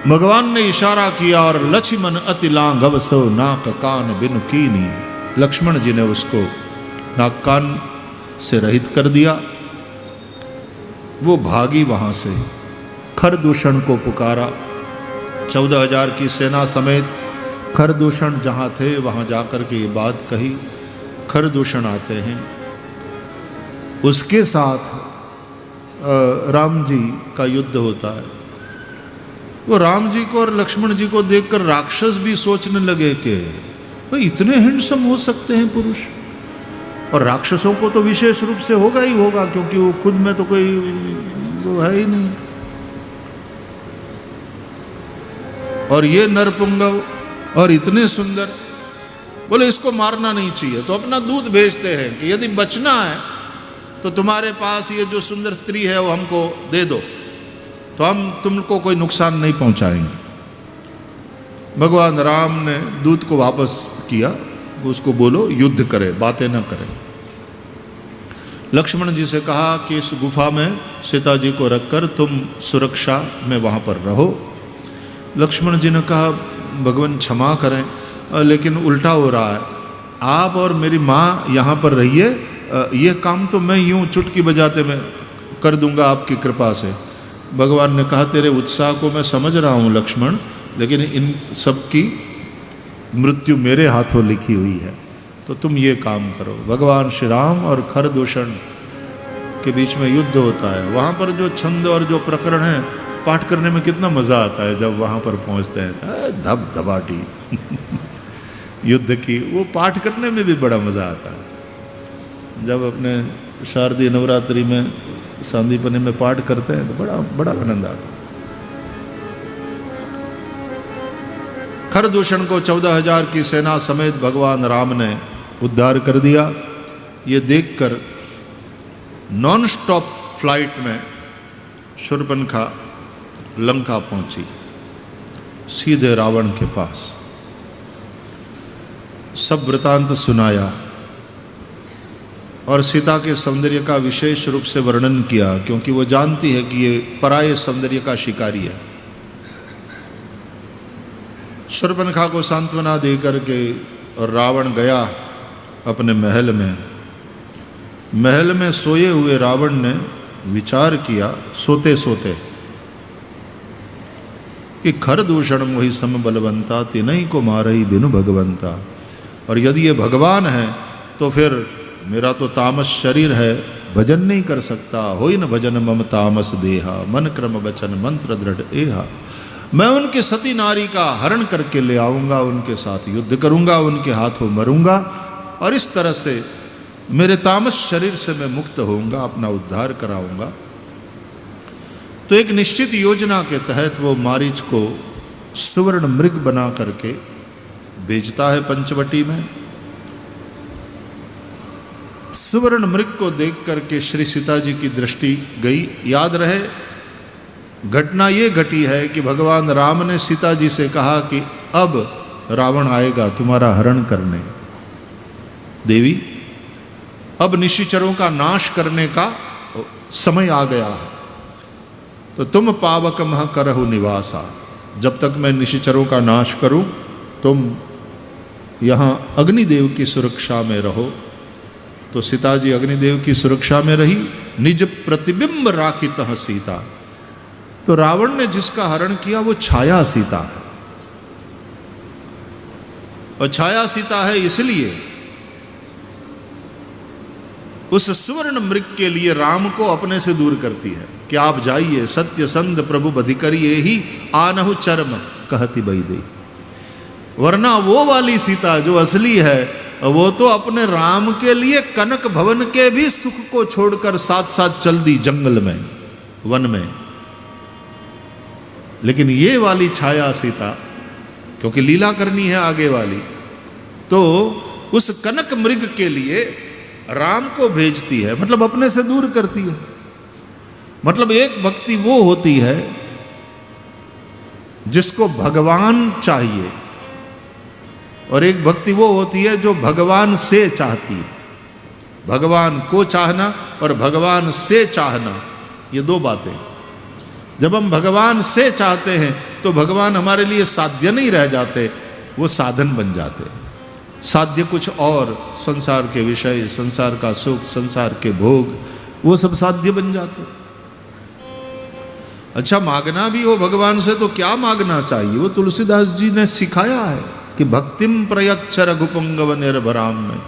भगवान ने इशारा किया और लक्ष्मण अति लांघव सो नाक कान बिन कीनी। लक्ष्मण जी ने उसको नाक कान से रहित कर दिया। वो भागी वहां से, खरदूषण को पुकारा। 14,000 की सेना समेत खरदूषण जहाँ थे वहाँ जाकर के ये बात कही। खरदूषण आते हैं, उसके साथ राम जी का युद्ध होता है। वो राम जी को और लक्ष्मण जी को देखकर राक्षस भी सोचने लगे कि भाई इतने हैंडसम हो सकते हैं पुरुष। और राक्षसों को तो विशेष रूप से होगा ही होगा, क्योंकि वो खुद में तो कोई वो है ही नहीं। और ये नरपुंगव और इतने सुंदर, बोले इसको मारना नहीं चाहिए। तो अपना दूत भेजते हैं कि यदि बचना है तो तुम्हारे पास ये जो सुंदर स्त्री है वो हमको दे दो, तो हम तुमको कोई नुकसान नहीं पहुंचाएंगे। भगवान राम ने दूत को वापस किया, उसको बोलो युद्ध करे, बातें ना करे। लक्ष्मण जी से कहा कि इस गुफा में सीता जी को रखकर तुम सुरक्षा में वहाँ पर रहो। लक्ष्मण जी ने कहा भगवान क्षमा करें, लेकिन उल्टा हो रहा है, आप और मेरी माँ यहाँ पर रहिए, ये काम तो मैं यूँ चुटकी बजाते मैं कर दूंगा आपकी कृपा से। भगवान ने कहा तेरे उत्साह को मैं समझ रहा हूँ लक्ष्मण, लेकिन इन सब की मृत्यु मेरे हाथों लिखी हुई है, तो तुम ये काम करो। भगवान श्री राम और खरदूषण के बीच में युद्ध होता है। वहाँ पर जो छंद और जो प्रकरण है पाठ करने में कितना मज़ा आता है जब वहाँ पर पहुँचते हैं, धब धबाटी युद्ध की, वो पाठ करने में भी बड़ा मज़ा आता है। जब अपने शारदीय नवरात्रि में सांदीपनि में पाठ करते हैं तो बड़ा बड़ा आनंद आता है। खरदूषण को 14,000 की सेना समेत भगवान राम ने उद्धार कर दिया। ये देखकर नॉन स्टॉप फ्लाइट में शूर्पणखा लंका पहुंची, सीधे रावण के पास सब वृतांत सुनाया और सीता के सौंदर्य का विशेष रूप से वर्णन किया, क्योंकि वो जानती है कि ये पराये सौंदर्य का शिकारी है। शूर्पणखा को सांत्वना दे करके और रावण गया अपने महल में। महल में सोए हुए रावण ने विचार किया सोते सोते कि खरदूषण मोहि सम बलवंता, तिनहि को मारहि बिनु भगवंता। और यदि ये भगवान है तो फिर मेरा तो तामस शरीर है, भजन नहीं कर सकता। होई न भजन मम तामस देहा, मन क्रम वचन मंत्र दृढ़ एहा। मैं उनके सती नारी का हरण करके ले आऊँगा, उनके साथ युद्ध करूँगा, उनके हाथों मरूँगा, और इस तरह से मेरे तामस शरीर से मैं मुक्त होऊंगा, अपना उद्धार कराऊंगा। तो एक निश्चित योजना के तहत वो मारीच को सुवर्ण मृग बना करके भेजता है पंचवटी में। सुवर्ण मृग को देख करके श्री सीता जी की दृष्टि गई। याद रहे घटना ये घटी है कि भगवान राम ने सीता जी से कहा कि अब रावण आएगा तुम्हारा हरण करने। देवी अब निशिचरों का नाश करने का समय आ गया है, तो तुम पावक मह करहु निवासा। जब तक मैं निशिचरों का नाश करूं तुम यहाँ अग्निदेव की सुरक्षा में रहो। तो सीता जी अग्निदेव की सुरक्षा में रही। निज प्रतिबिंब राखित सीता। तो रावण ने जिसका हरण किया वो छाया सीता है, और छाया सीता है इसलिए उस सुवर्ण मृग के लिए राम को अपने से दूर करती है कि आप जाइए, सत्य संध प्रभु बधि करिए ही आनहु चरम कहती बैदे। वरना वो वाली सीता जो असली है वो तो अपने राम के लिए कनक भवन के भी सुख को छोड़कर साथ साथ चल दी जंगल में, वन में। लेकिन ये वाली छाया सीता, क्योंकि लीला करनी है आगे वाली, तो उस कनक मृग के लिए राम को भेजती है, मतलब अपने से दूर करती है। मतलब एक भक्ति वो होती है जिसको भगवान चाहिए, और एक भक्ति वो होती है जो भगवान से चाहती है। भगवान को चाहना और भगवान से चाहना, ये दो बातें। जब हम भगवान से चाहते हैं तो भगवान हमारे लिए साध्य नहीं रह जाते, वो साधन बन जाते। साध्य कुछ और, संसार के विषय, संसार का सुख, संसार के भोग, वो सब साध्य बन जाते। अच्छा, मांगना भी हो भगवान से तो क्या मांगना चाहिए? वो तुलसीदास जी ने सिखाया है कि भक्तिम प्रयच्छ रघुपुंगव निर्भराम में।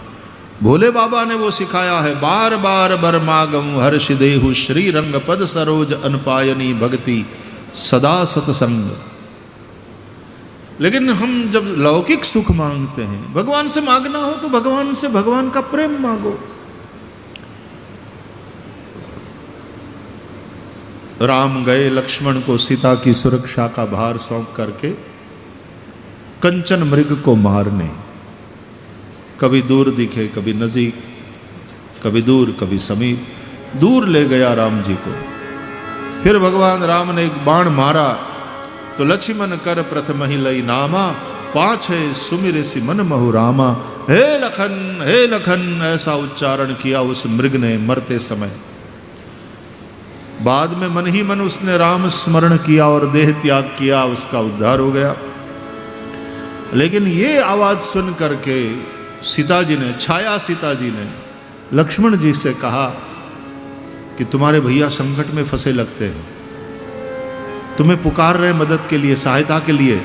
भोले बाबा ने वो सिखाया है, बार बार बर मागम हर्ष देहु श्री रंग पद सरोज अनपायनी भक्ति सदा सतसंग। लेकिन हम जब लौकिक सुख मांगते हैं, भगवान से मांगना हो तो भगवान से भगवान का प्रेम मांगो। राम गए लक्ष्मण को सीता की सुरक्षा का भार सौंप करके कंचन मृग को मारने। कभी दूर दिखे, कभी नजीक, कभी दूर, कभी समीप। दूर ले गया राम जी को। फिर भगवान राम ने एक बाण मारा तो लक्ष्मण कर प्रथम ही लई नामा, पाछे सुमिर सी मन महु रामा। हे लखन, ऐसा उच्चारण किया उस मृग ने मरते समय। बाद में मन ही मन उसने राम स्मरण किया और देह त्याग किया, उसका उद्धार हो गया। लेकिन ये आवाज सुन करके सीता जी ने, छाया सीता जी ने लक्ष्मण जी से कहा कि तुम्हारे भैया संकट में फंसे लगते हैं, तुम्हें पुकार रहे मदद के लिए, सहायता के लिए।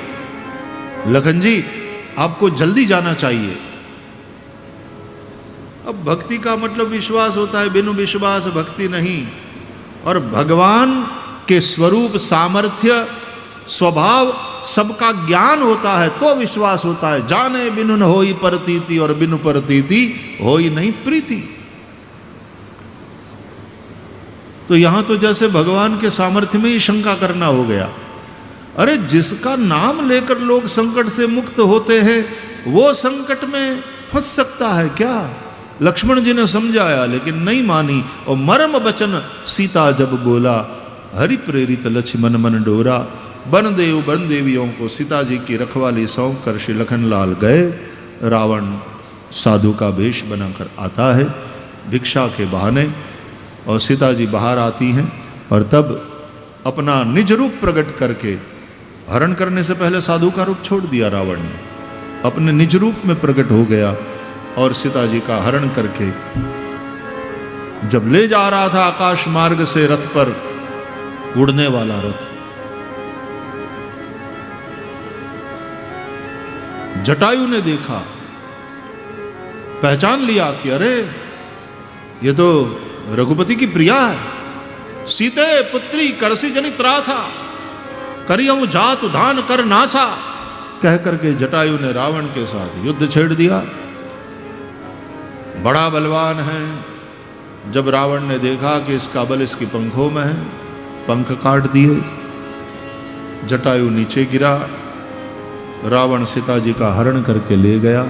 लखन जी, आपको जल्दी जाना चाहिए। अब भक्ति का मतलब विश्वास होता है, बिनु विश्वास भक्ति नहीं। और भगवान के स्वरूप, सामर्थ्य, स्वभाव सबका ज्ञान होता है तो विश्वास होता है। जाने बिनु न होई प्रतीति और बिनु प्रतीति होई नहीं प्रीति। तो यहां तो जैसे भगवान के सामर्थ्य में ही शंका करना हो गया। अरे जिसका नाम लेकर लोग संकट से मुक्त होते हैं वो संकट में फंस सकता है क्या? लक्ष्मण जी ने समझाया लेकिन नहीं मानी। और मर्म वचन सीता जब बोला, हरि प्रेरित लक्ष्मण मन डोरा। बन देवियों को सीता जी की रखवाली सौंप कर श्री लखनलाल गए। रावण साधु का वेश बनाकर आता है भिक्षा के बहाने, और सीता जी बाहर आती हैं। और तब अपना निज रूप प्रकट करके, हरण करने से पहले साधु का रूप छोड़ दिया रावण ने, अपने निज रूप में प्रकट हो गया और सीता जी का हरण करके जब ले जा रहा था आकाश मार्ग से रथ पर, उड़ने वाला रथ, जटायु ने देखा, पहचान लिया कि अरे ये तो रघुपति की प्रिया है। सीते पुत्री करसी जनित राथा, करियम जात धान कर नासा, कह करके जटायु ने रावण के साथ युद्ध छेड़ दिया। बड़ा बलवान है। जब रावण ने देखा कि इसका बल इसकी पंखों में है, पंख काट दिए। जटायु नीचे गिरा। रावण सीता जी का हरण करके ले गया।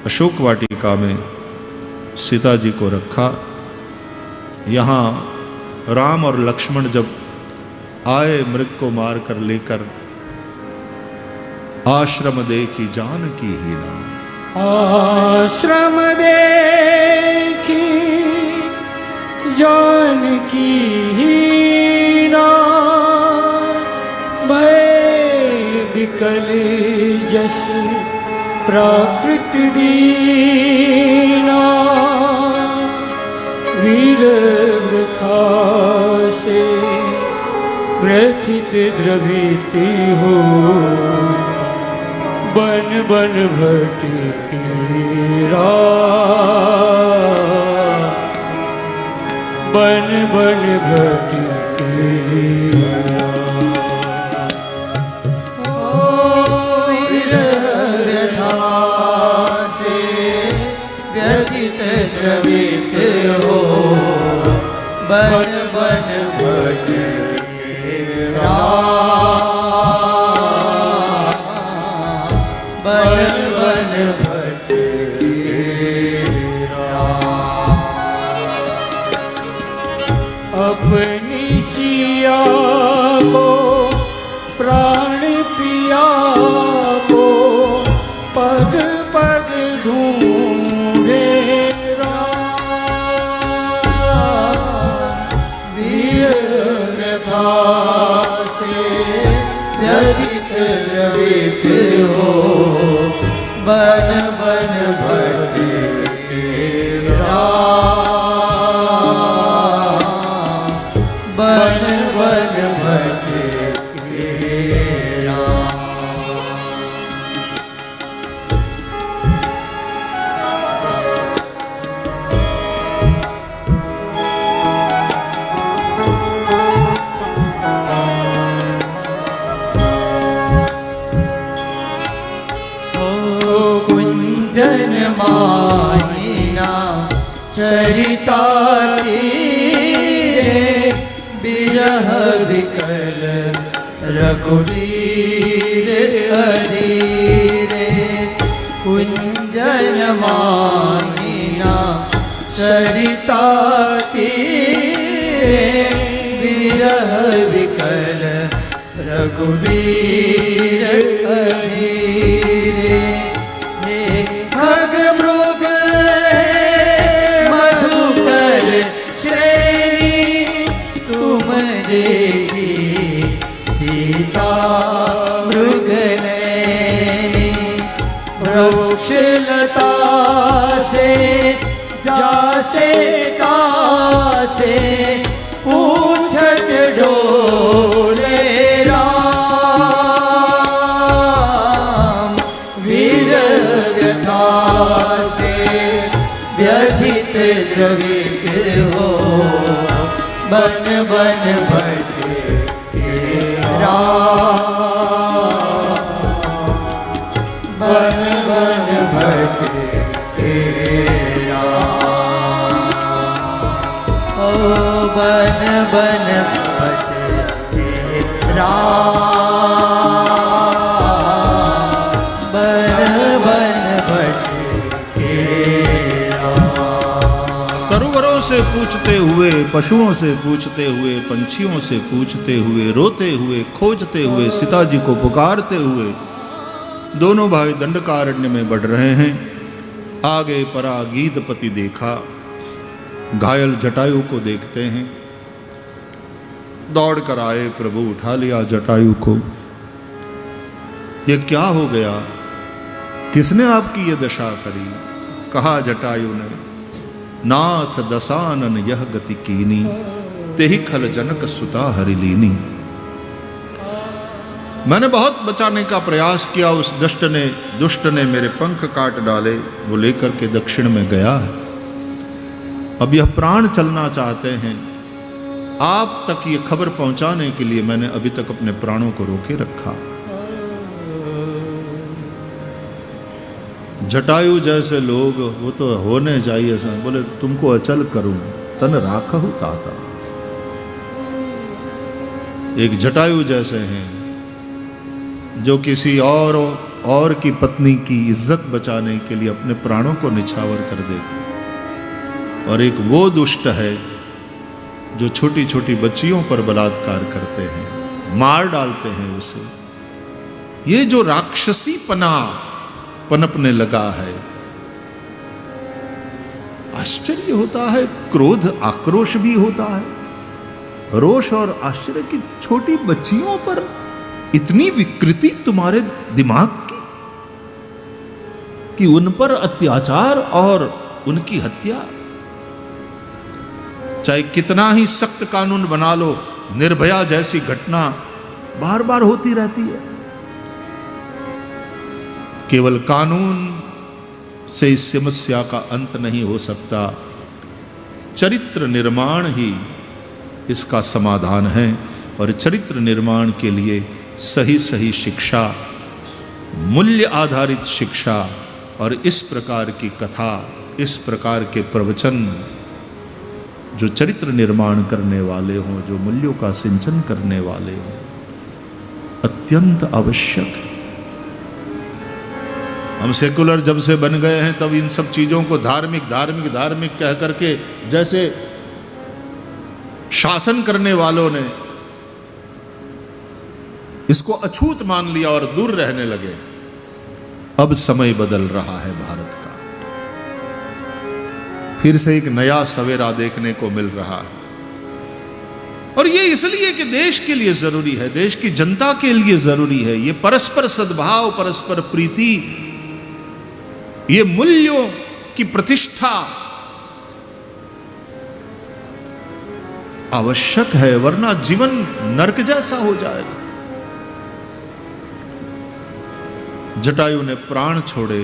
अशोक वाटिका में सीता जी को रखा। यहाँ राम और लक्ष्मण जब आए मृग को मार कर लेकर, आश्रम देखी जानकी ही नाम। आश्रम देखी जानकी ही नाम, भय विकल जस प्राकृत दीना। वीर वृथा से व्यथित द्रवित हो, बन बन भटकी बन बन भटकी। वीर व्यथा से व्यथित द्रवित हो, बन बन भटकी अपनी सिया को प्राण पिया को, पग पग ढूंढे वीर व्यथा से व्यथित द्रवित हो, बन बन भटके बन बन कुंजन माहिना सरिता तीरे बिरह विकल रघुवीर हरीरे कुंजन माहिना सरिता तीरे बिरह विकल रघुवीर हरीरे हे खग मृग मधुकर श्रेणी तुम देखी सीता मृग नैनी वृक्षलता से जासे तासे पूछत ढोले राम वीर व्यथा से व्यथित द्रवित हो बन बन भटके राम बन बन भटके राम ओ बन बन भटके राम बन बन भटके राम। तरुवरों से पूछते हुए, पशुओं से पूछते हुए, पंछियों से पूछते हुए, रोते हुए, खोजते हुए, सीता जी को पुकारते हुए दोनों भाई दंडकारण्य में बढ़ रहे हैं। आगे परा गीतपति देखा, घायल जटायु को देखते हैं। दौड़ कर आए, प्रभु उठा लिया जटायु को। ये क्या हो गया, किसने आपकी ये दशा करी? कहा जटायु ने, नाथ दसानन यह गति कीनी, तेहि खल जनक सुता हरिलीनी। मैंने बहुत बचाने का प्रयास किया, उस दुष्ट ने मेरे पंख काट डाले, वो लेकर के दक्षिण में गया है। अब यह प्राण चलना चाहते हैं, आप तक ये खबर पहुंचाने के लिए मैंने अभी तक अपने प्राणों को रोके रखा। जटायु जैसे लोग वो तो होने चाहिए ऐसा। बोले तुमको अचल करूं तन राखहु ताता। एक जटायु जैसे हैं जो किसी और की पत्नी की इज्जत बचाने के लिए अपने प्राणों को निछावर कर देते, और एक वो दुष्ट है जो छोटी छोटी बच्चियों पर बलात्कार करते हैं, मार डालते हैं उसे। ये जो राक्षसी पनपने लगा है, आश्चर्य होता है, क्रोध आक्रोश भी होता है, रोष और आश्चर्य की। छोटी बच्चियों पर इतनी विकृति तुम्हारे दिमाग की कि उन पर अत्याचार और उनकी हत्या। चाहे कितना ही सख्त कानून बना लो, निर्भया जैसी घटना बार बार होती रहती है। केवल कानून से इस समस्या का अंत नहीं हो सकता, चरित्र निर्माण ही इसका समाधान है। और चरित्र निर्माण के लिए सही सही शिक्षा, मूल्य आधारित शिक्षा और इस प्रकार की कथा, इस प्रकार के प्रवचन जो चरित्र निर्माण करने वाले हों, जो मूल्यों का सिंचन करने वाले हों, अत्यंत आवश्यक है। हम सेकुलर जब से बन गए हैं तब इन सब चीजों को धार्मिक धार्मिक धार्मिक कह करके जैसे शासन करने वालों ने इसको अछूत मान लिया और दूर रहने लगे। अब समय बदल रहा है भारत का, फिर से एक नया सवेरा देखने को मिल रहा है। और ये इसलिए कि देश के लिए जरूरी है, देश की जनता के लिए जरूरी है। ये परस्पर सद्भाव, परस्पर प्रीति, ये मूल्यों की प्रतिष्ठा आवश्यक है, वरना जीवन नरक जैसा हो जाएगा। जटायु ने प्राण छोड़े।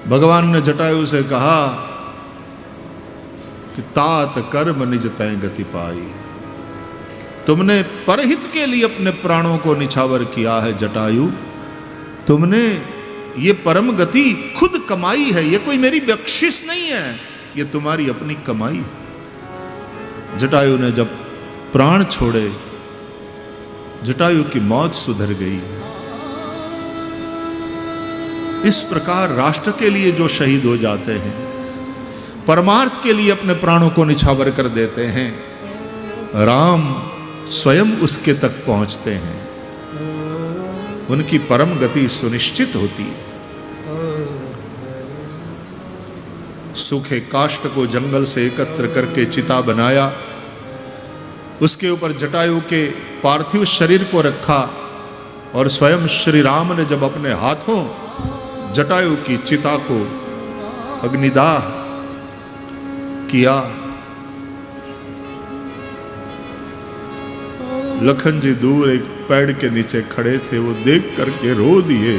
भगवान ने जटायु से कहा कि तात कर्म निज तय गति पाई। तुमने परहित के लिए अपने प्राणों को निछावर किया है जटायु, तुमने ये परम गति खुद कमाई है, ये कोई मेरी बख्शिश नहीं है, ये तुम्हारी अपनी कमाई है। जटायु ने जब प्राण छोड़े, जटायु की मौत सुधर गई। इस प्रकार राष्ट्र के लिए जो शहीद हो जाते हैं, परमार्थ के लिए अपने प्राणों को निछावर कर देते हैं, राम स्वयं उसके तक पहुंचते हैं, उनकी परम गति सुनिश्चित होती है। सूखे काष्ठ को जंगल से एकत्र करके चिता बनाया, उसके ऊपर जटायु के पार्थिव शरीर को रखा और स्वयं श्री राम ने जब अपने हाथों जटायु की चिता को अग्निदाह किया, लखन जी दूर एक पेड़ के नीचे खड़े थे, वो देख करके रो दिए,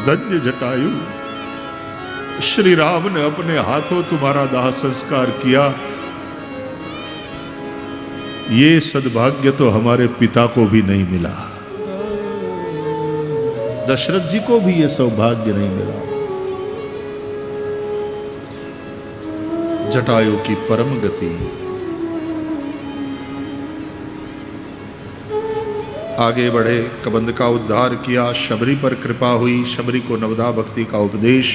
धन्य जटायु, श्री राम ने अपने हाथों तुम्हारा दाह संस्कार किया, ये सद्भाग्य तो हमारे पिता को भी नहीं मिला, दशरथ जी को भी ये सौभाग्य नहीं मिला। जटायु की परम गति। आगे बढ़े, कबंध का उद्धार किया, शबरी पर कृपा हुई, शबरी को नवधा भक्ति का उपदेश।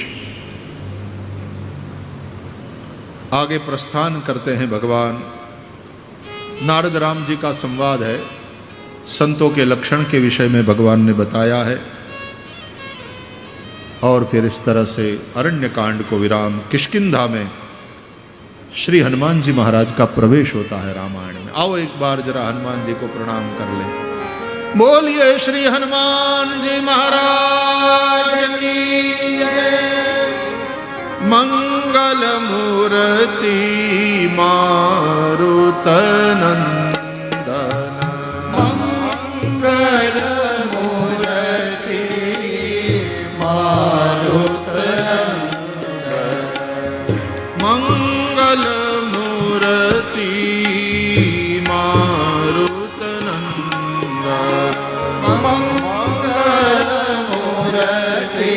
आगे प्रस्थान करते हैं भगवान। नारद राम जी का संवाद है, संतों के लक्षण के विषय में भगवान ने बताया है, और फिर इस तरह से अरण्य कांड को विराम। किष्किंधा में श्री हनुमान जी महाराज का प्रवेश होता है रामायण में। आओ एक बार जरा हनुमान जी को प्रणाम कर लें। बोलिए श्री हनुमान जी महाराज की जय। मंगल मूर्ति मारुत नंदन, मंगल मूर्ति मारुत नंदन, मंगल मूर्ति मारुत नंदन, मंगल मूर्ति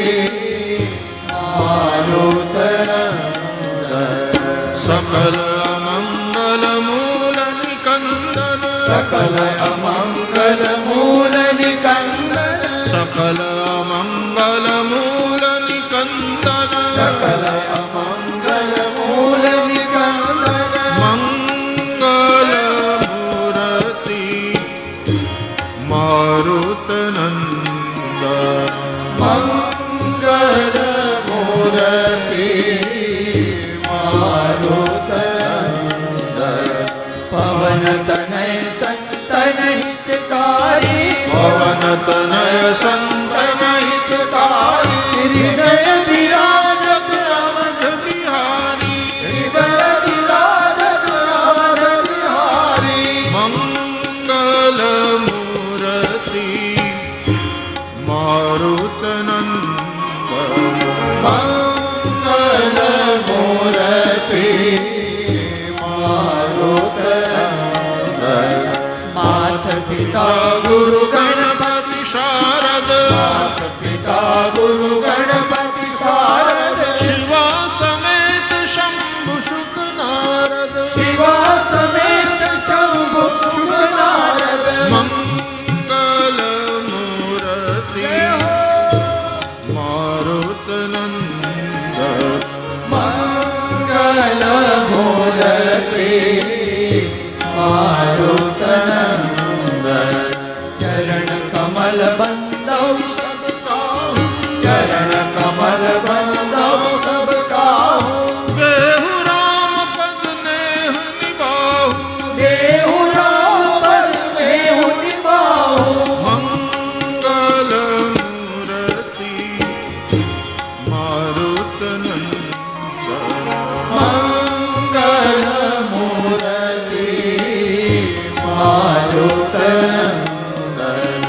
मारुत नंदन, सकल अमंगल मूल निकंदन, सकल अमंगल मूल निकंदन, सकल अमंगल मूल निकंदन, सकल अमंगल मूल निकंदन, मंगल मूर्ति मारुत नंदन, मंगल मूर्ति मारुत नंदन, पवन तनय संतन हितकारी, पवन तनय संतन हितकारी, हृदय विराजत अवध बिहारी, हृदय विराजत अवध बिहारी, मंगल मूर्ति मारुत नंदन, मंगल मूर्ति मारुत नंदन, मात पिता गुरु गणपति शारद, मात पिता गुरु गणपति शारद, शिवा समेत शंभु शुक नारद, शिवा समेत शंभु शुक नारद, मंगल मूर्ति मारुत नंदन, मंगल मूर्ति मारुत नंदन, चरण कमल बंदौ सब काहू, चरण कमल बंदौ सब काहू, देहु राम पद नेह निबाहु, देहु राम पद देहु निबाहु, मंगल मूर्ति मारुत नंदन, मंगल मूर्ति मारुत नंदन,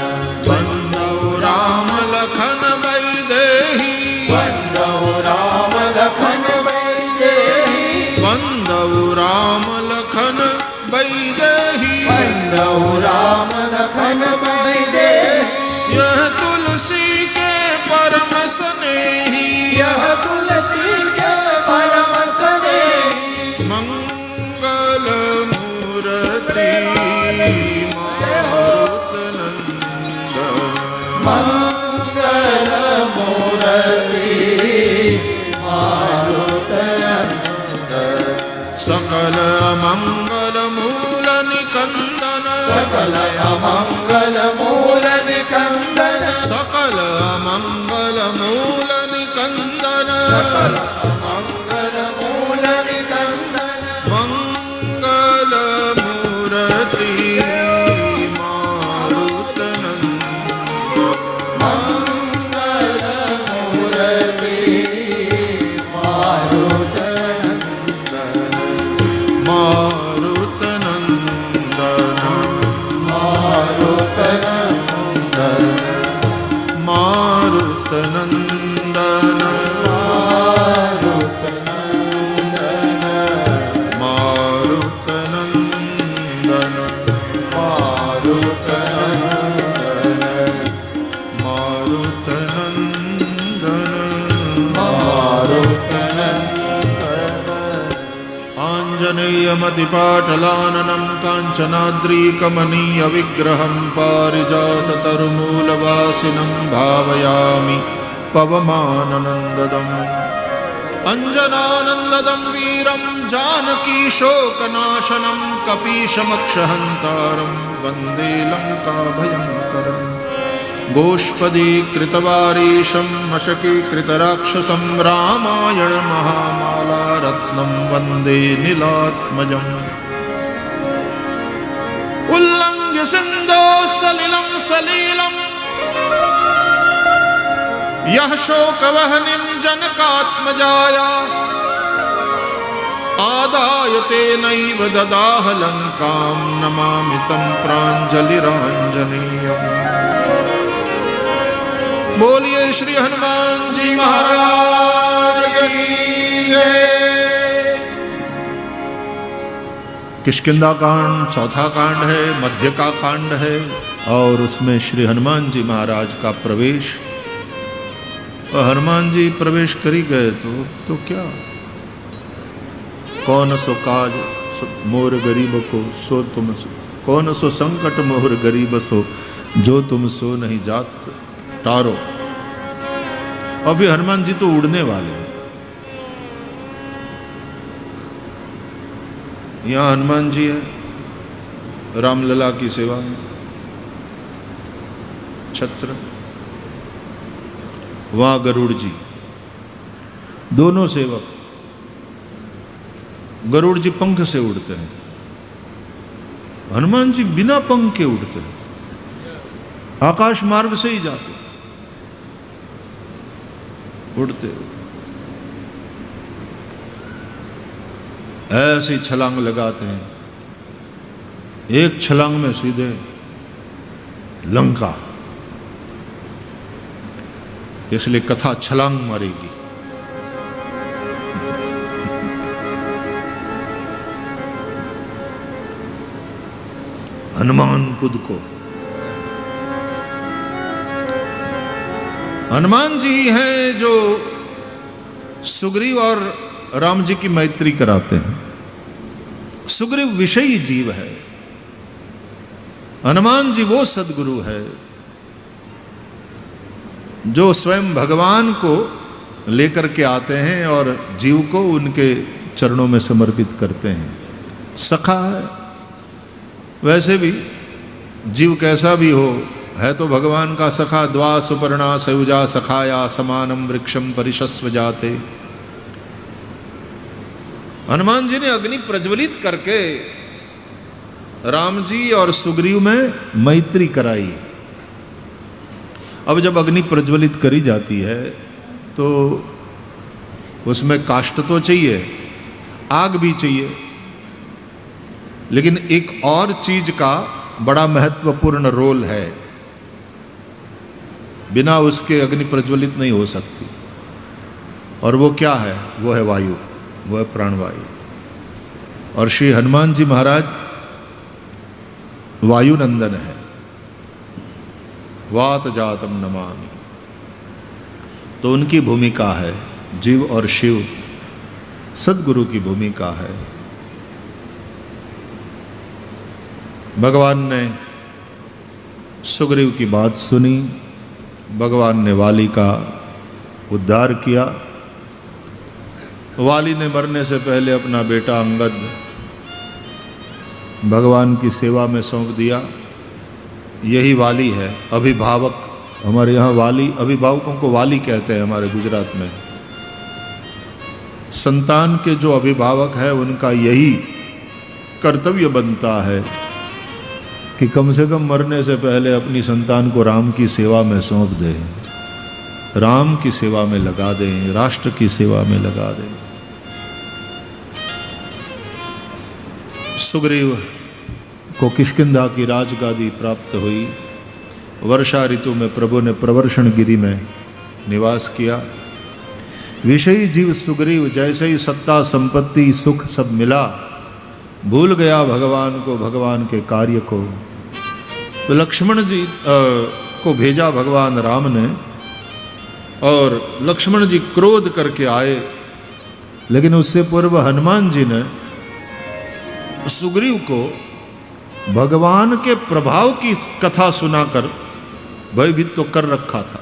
बंदौ राम लखन वैदेही, बंदौ राम लखन वैदेही, बंदौ राम लखन वैदेही, बंदौ राम लखन वैदेही, यह तुलसी के परम सकल मंगल मूल निकंदन सकल अमंगल मूल निकंदन सकल मंगल मूल निकंदन सकल अमंगल मूल निकंदन मंगल मूर्ति मारुतनंदन मंगल मूर्ति मारुतनंदन मारुतनंदन मारुतनंदन मारुतनंदन मारुतनंदन आञ्जनेयमतिपाटलाननं काञ्चनाद्रीकमनीयविग्रहं पारिजाततरुमूलवासिनं भावयामि पवमाननन्ददम् अञ्जनानन्ददं वीरं जानकीशोकनाशनं कपीशमक्षहन्तारं वन्दे लङ्काभयङ्करम् गोष्पदीकृतवारीशं मशकीकृतराक्षसं रामायणमहामालारत्नं वन्दे नीलात्मजम् उल्लङ्घ्य सिन्धोः सलिलं सलीलं यः शोकवह्निं जनकात्मजाया आदाय तेनैव ददाह लङ्कां नमामि तं प्राञ्जलिराञ्जनेयम्। बोलिए श्री हनुमान जी महाराज की जय। किष्किंधा कांड चौथा कांड है, मध्य का कांड है और उसमें श्री हनुमान जी महाराज का प्रवेश। और हनुमान जी प्रवेश कर ही गए तो क्या, कौन सो काज मोर गरीब को सो तुम सो, कौन सो संकट मोर गरीब सो जो तुम सो नहीं जात तारो। और फिर हनुमान जी तो उड़ने वाले हैं। यहां हनुमान जी है रामलला की सेवा में, छत्र, वहां गरुड़ जी, दोनों सेवक। गरुड़ जी पंख से उड़ते हैं, हनुमान जी बिना पंख के उड़ते हैं, आकाश मार्ग से ही जाते उड़ते, ऐसी छलांग लगाते हैं, एक छलांग में सीधे लंका। इसलिए कथा छलांग मारेगी। हनुमान खुद को, हनुमान जी हैं जो सुग्रीव और राम जी की मैत्री कराते हैं। सुग्रीव विषयी जीव है, हनुमान जी वो सद्गुरु है जो स्वयं भगवान को लेकर के आते हैं और जीव को उनके चरणों में समर्पित करते हैं। सखा है, वैसे भी जीव कैसा भी हो है तो भगवान का सखा। द्वा सुपर्णा सयुजा सखाया समानम वृक्षम परिशस्व जाते। हनुमान जी ने अग्नि प्रज्वलित करके राम जी और सुग्रीव में मैत्री कराई। अब जब अग्नि प्रज्वलित करी जाती है तो उसमें काष्ठ तो चाहिए, आग भी चाहिए, लेकिन एक और चीज का बड़ा महत्वपूर्ण रोल है, बिना उसके अग्नि प्रज्वलित नहीं हो सकती। और वो क्या है? वो है वायु, वो है प्राणवायु। और श्री हनुमान जी महाराज वायु नंदन है। वात जातम नमामि, तो उनकी भूमिका है, जीव और शिव सद्गुरु की भूमिका है। भगवान ने सुग्रीव की बात सुनी, भगवान ने वाली का उद्धार किया वाली ने मरने से पहले अपना बेटा अंगद भगवान की सेवा में सौंप दिया। यही वाली है, अभिभावक। हमारे यहाँ वाली, अभिभावकों को वाली कहते हैं हमारे गुजरात में। संतान के जो अभिभावक है उनका यही कर्तव्य बनता है कि कम से कम मरने से पहले अपनी संतान को राम की सेवा में सौंप दें, राम की सेवा में लगा दें, राष्ट्र की सेवा में लगा दें। सुग्रीव को किष्किंधा की राजगादी प्राप्त हुई। वर्षा ऋतु में प्रभु ने प्रवर्षण गिरी में निवास किया। विषयी जीव सुग्रीव जैसे ही सत्ता संपत्ति सुख सब मिला, भूल गया भगवान को, भगवान के कार्य को। तो लक्ष्मण जी को भेजा भगवान राम ने, और लक्ष्मण जी क्रोध करके आए। लेकिन उससे पूर्व हनुमान जी ने सुग्रीव को भगवान के प्रभाव की कथा सुनाकर भयभीत तो कर रखा था।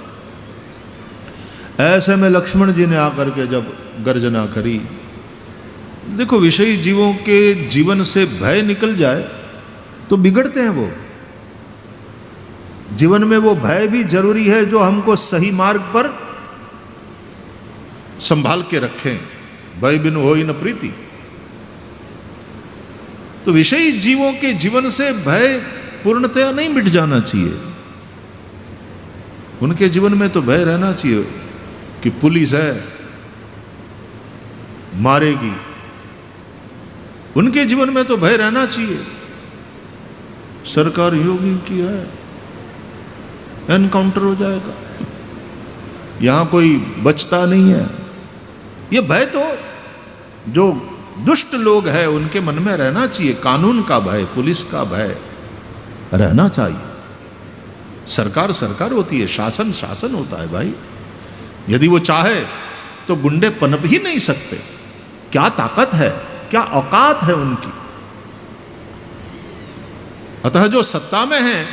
ऐसे में लक्ष्मण जी ने आकर के जब गर्जना करी, देखो विषयी जीवों के जीवन से भय निकल जाए तो बिगड़ते हैं वो। जीवन में वो भय भी जरूरी है जो हमको सही मार्ग पर संभाल के रखें। भय बिनु होई न प्रीति। तो विषयी जीवों के जीवन से भय पूर्णतया नहीं मिट जाना चाहिए। उनके जीवन में तो भय रहना चाहिए कि पुलिस है, मारेगी। उनके जीवन में तो भय रहना चाहिए, सरकार योगी की है, एनकाउंटर हो जाएगा, यहां कोई बचता नहीं है। ये भय तो जो दुष्ट लोग हैं उनके मन में रहना चाहिए। कानून का भय, पुलिस का भय रहना चाहिए। सरकार सरकार होती है, शासन शासन होता है भाई। यदि वो चाहे तो गुंडे पनप ही नहीं सकते। क्या ताकत है, क्या औकात है उनकी। अतः जो सत्ता में है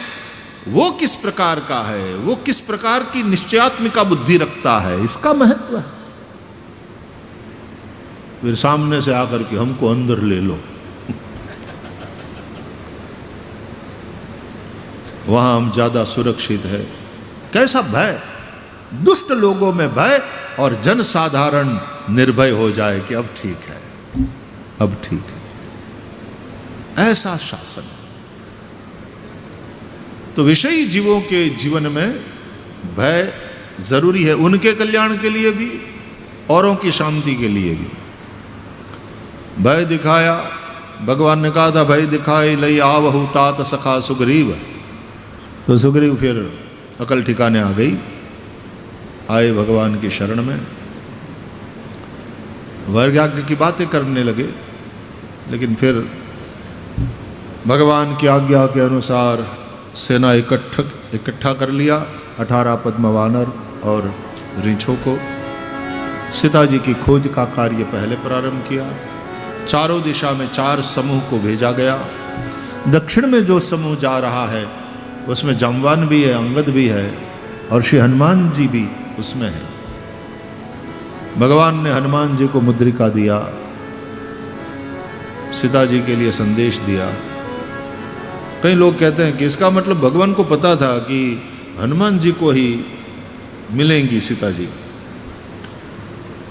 वो किस प्रकार का है, वो किस प्रकार की निश्चयात्मिका बुद्धि रखता है, इसका महत्व है। फिर सामने से आकर के हमको अंदर ले लो, वहां हम ज्यादा सुरक्षित है। कैसा भय, दुष्ट लोगों में भय, और जनसाधारण निर्भय हो जाए कि अब ठीक है, अब ठीक है। ऐसा शासन। तो विषयी जीवों के जीवन में भय जरूरी है, उनके कल्याण के लिए भी, औरों की शांति के लिए भी। भय दिखाया, भगवान ने कहा था भय दिखाई लई आवहु तात सखा सुग्रीव। तो सुग्रीव फिर अकल ठिकाने आ गई, आए भगवान की शरण में, वैराग्य की बातें करने लगे। लेकिन फिर भगवान की आज्ञा के अनुसार सेना इकट्ठा कर लिया, 18 पद्म वानर और रीछों को। सीता जी की खोज का कार्य पहले प्रारंभ किया। चारों दिशा में 4 समूह को भेजा गया। दक्षिण में जो समूह जा रहा है उसमें जामवान भी है, अंगद भी है, और श्री हनुमान जी भी उसमें है। भगवान ने हनुमान जी को मुद्रिका दिया, सीता जी के लिए संदेश दिया। कई लोग कहते हैं कि इसका मतलब भगवान को पता था कि हनुमान जी को ही मिलेंगी सीता जी,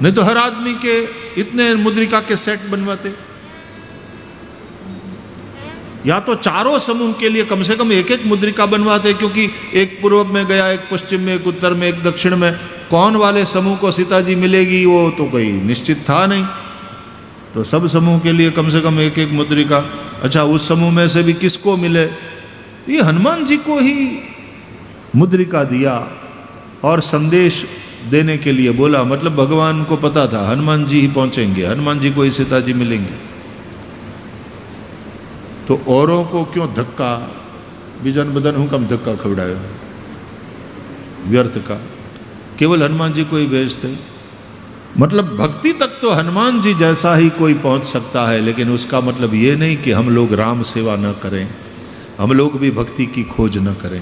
नहीं तो हर आदमी के इतने मुद्रिका के सेट बनवाते। या तो चारों समूह के लिए कम से कम एक एक मुद्रिका बनवाते, क्योंकि एक पूर्व में गया, एक पश्चिम में, एक उत्तर में, एक दक्षिण में। कौन वाले समूह को सीता जी मिलेगी वो तो कोई निश्चित था नहीं। तो सब समूह के लिए कम से कम एक एक मुद्रिका। अच्छा, उस समूह में से भी किसको मिले, ये हनुमान जी को ही मुद्रिका दिया और संदेश देने के लिए बोला। मतलब भगवान को पता था हनुमान जी ही पहुंचेंगे, हनुमान जी को ही सीता जी मिलेंगे। तो औरों को क्यों धक्का, बिजन बदन हूं कम धक्का खवड़ायो, व्यर्थ का। केवल हनुमान जी को ही भेजते। मतलब भक्ति तक तो हनुमान जी जैसा ही कोई पहुंच सकता है, लेकिन उसका मतलब ये नहीं कि हम लोग राम सेवा न करें, हम लोग भी भक्ति की खोज न करें।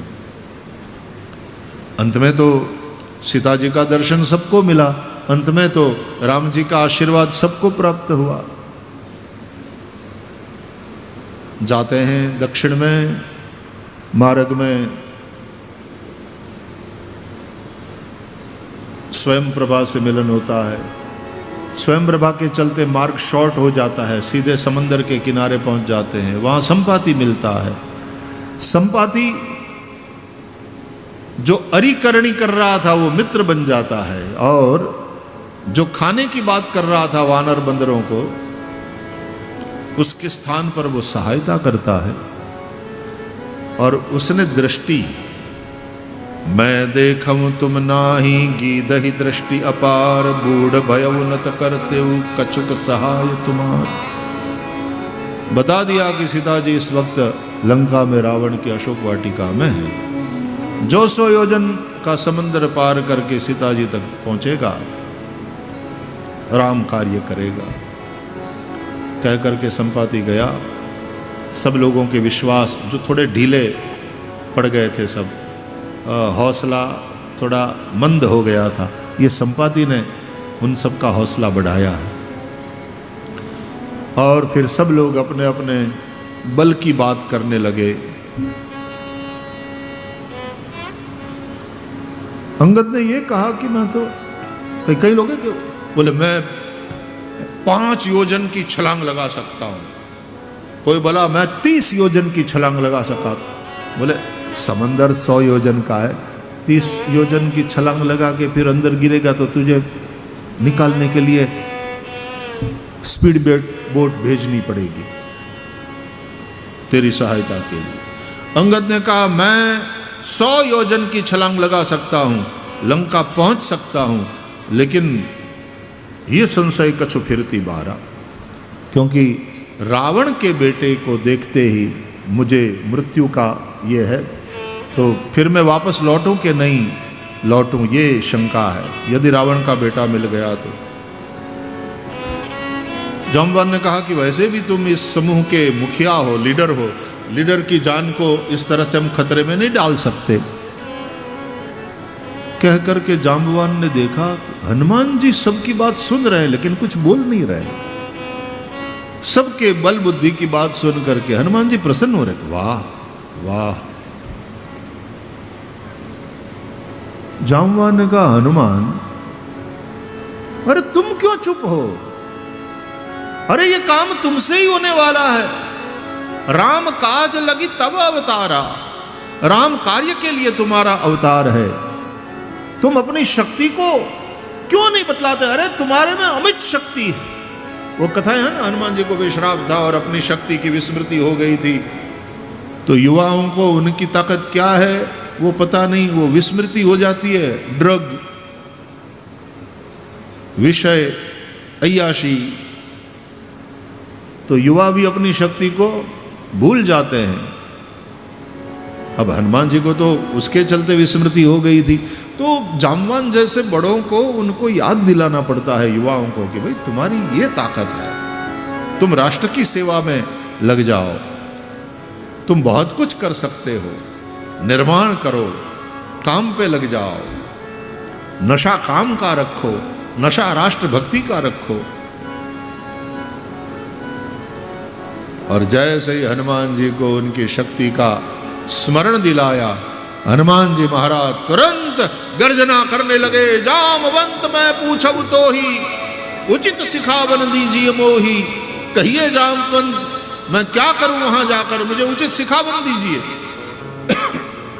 अंत में तो सीता जी का दर्शन सबको मिला, अंत में तो राम जी का आशीर्वाद सबको प्राप्त हुआ। जाते हैं दक्षिण में, मार्ग में स्वयं प्रभा से मिलन होता है। स्वयं प्रभा के चलते मार्ग शॉर्ट हो जाता है, सीधे समंदर के किनारे पहुंच जाते हैं। वहां संपाति मिलता है। संपाति जो अरिकरणी कर रहा था वो मित्र बन जाता है, और जो खाने की बात कर रहा था वानर बंदरों को, उसके स्थान पर वो सहायता करता है। और उसने दृष्टि, मैं देखम तुम नाही गीदहि दृष्टि अपार, बूढ़ भयउ नत करते कछुक सहाय तुम्हार। बता दिया कि सीता जी इस वक्त लंका में रावण की अशोक वाटिका में है। जो 100 योजन का समंदर पार करके सीता जी तक पहुंचेगा, राम कार्य करेगा। कह करके संपाति गया। सब लोगों के विश्वास जो थोड़े ढीले पड़ गए थे, सब हौसला थोड़ा मंद हो गया था, ये संपाति ने उन सब का हौसला बढ़ाया है। और फिर सब लोग अपने अपने बल की बात करने लगे। अंगद ने ये कहा कि मैं तो कई लोग हैं कि बोले मैं 5 योजन की छलांग लगा सकता हूं, कोई बोला मैं 30 योजन की छलांग लगा सकता। बोले समंदर 100 योजन का है, 30 योजन की छलांग लगा के फिर अंदर गिरेगा तो तुझे निकालने के लिए स्पीड बोट भेजनी पड़ेगी तेरी सहायता के लिए। अंगद ने कहा मैं 100 योजन की छलांग लगा सकता हूं, लंका पहुंच सकता हूं, लेकिन ये संशय कछु फिरती बारा, क्योंकि रावण के बेटे को देखते ही मुझे मृत्यु का ये है, तो फिर मैं वापस लौटूं कि नहीं लौटूं, ये शंका है यदि रावण का बेटा मिल गया तो। जाम्बवान ने कहा कि वैसे भी तुम इस समूह के मुखिया हो, लीडर की जान को इस तरह से हम खतरे में नहीं डाल सकते। कह करके जाम्बवान ने देखा हनुमान जी सबकी बात सुन रहे हैं लेकिन कुछ बोल नहीं रहे। सबके बल बुद्धि की बात सुन करके हनुमान जी प्रसन्न हो रहे। वाह वाह। जाम्बवान ने कहा हनुमान, अरे तुम क्यों चुप हो? अरे ये काम तुमसे ही होने वाला है। राम काज लगी तब अवतारा, राम कार्य के लिए तुम्हारा अवतार है। तुम अपनी शक्ति को क्यों नहीं बतलाते? अरे तुम्हारे में अमित शक्ति है। वो कथा है ना, हनुमान जी को विश्राप था और अपनी शक्ति की विस्मृति हो गई थी, तो युवाओं को उनकी ताकत क्या है वो पता नहीं, वो विस्मृति हो जाती है। ड्रग, विषय, अय्याशी, तो युवा भी अपनी शक्ति को भूल जाते हैं। अब हनुमान जी को तो उसके चलते विस्मृति हो गई थी, तो जाम्बवान जैसे बड़ों को उनको याद दिलाना पड़ता है युवाओं को कि भाई तुम्हारी ये ताकत है, तुम राष्ट्र की सेवा में लग जाओ, तुम बहुत कुछ कर सकते हो, निर्माण करो, काम पे लग जाओ। नशा काम का रखो, नशा राष्ट्र भक्ति का रखो। और जैसे ही हनुमान जी को उनकी शक्ति का स्मरण दिलाया, हनुमान जी महाराज तुरंत गर्जना करने लगे। जामवंत मैं पूछब तो ही, उचित सिखावन दीजिए मोही। कहिए जामवंत मैं क्या करूं वहां जाकर, मुझे उचित सिखावन दीजिए।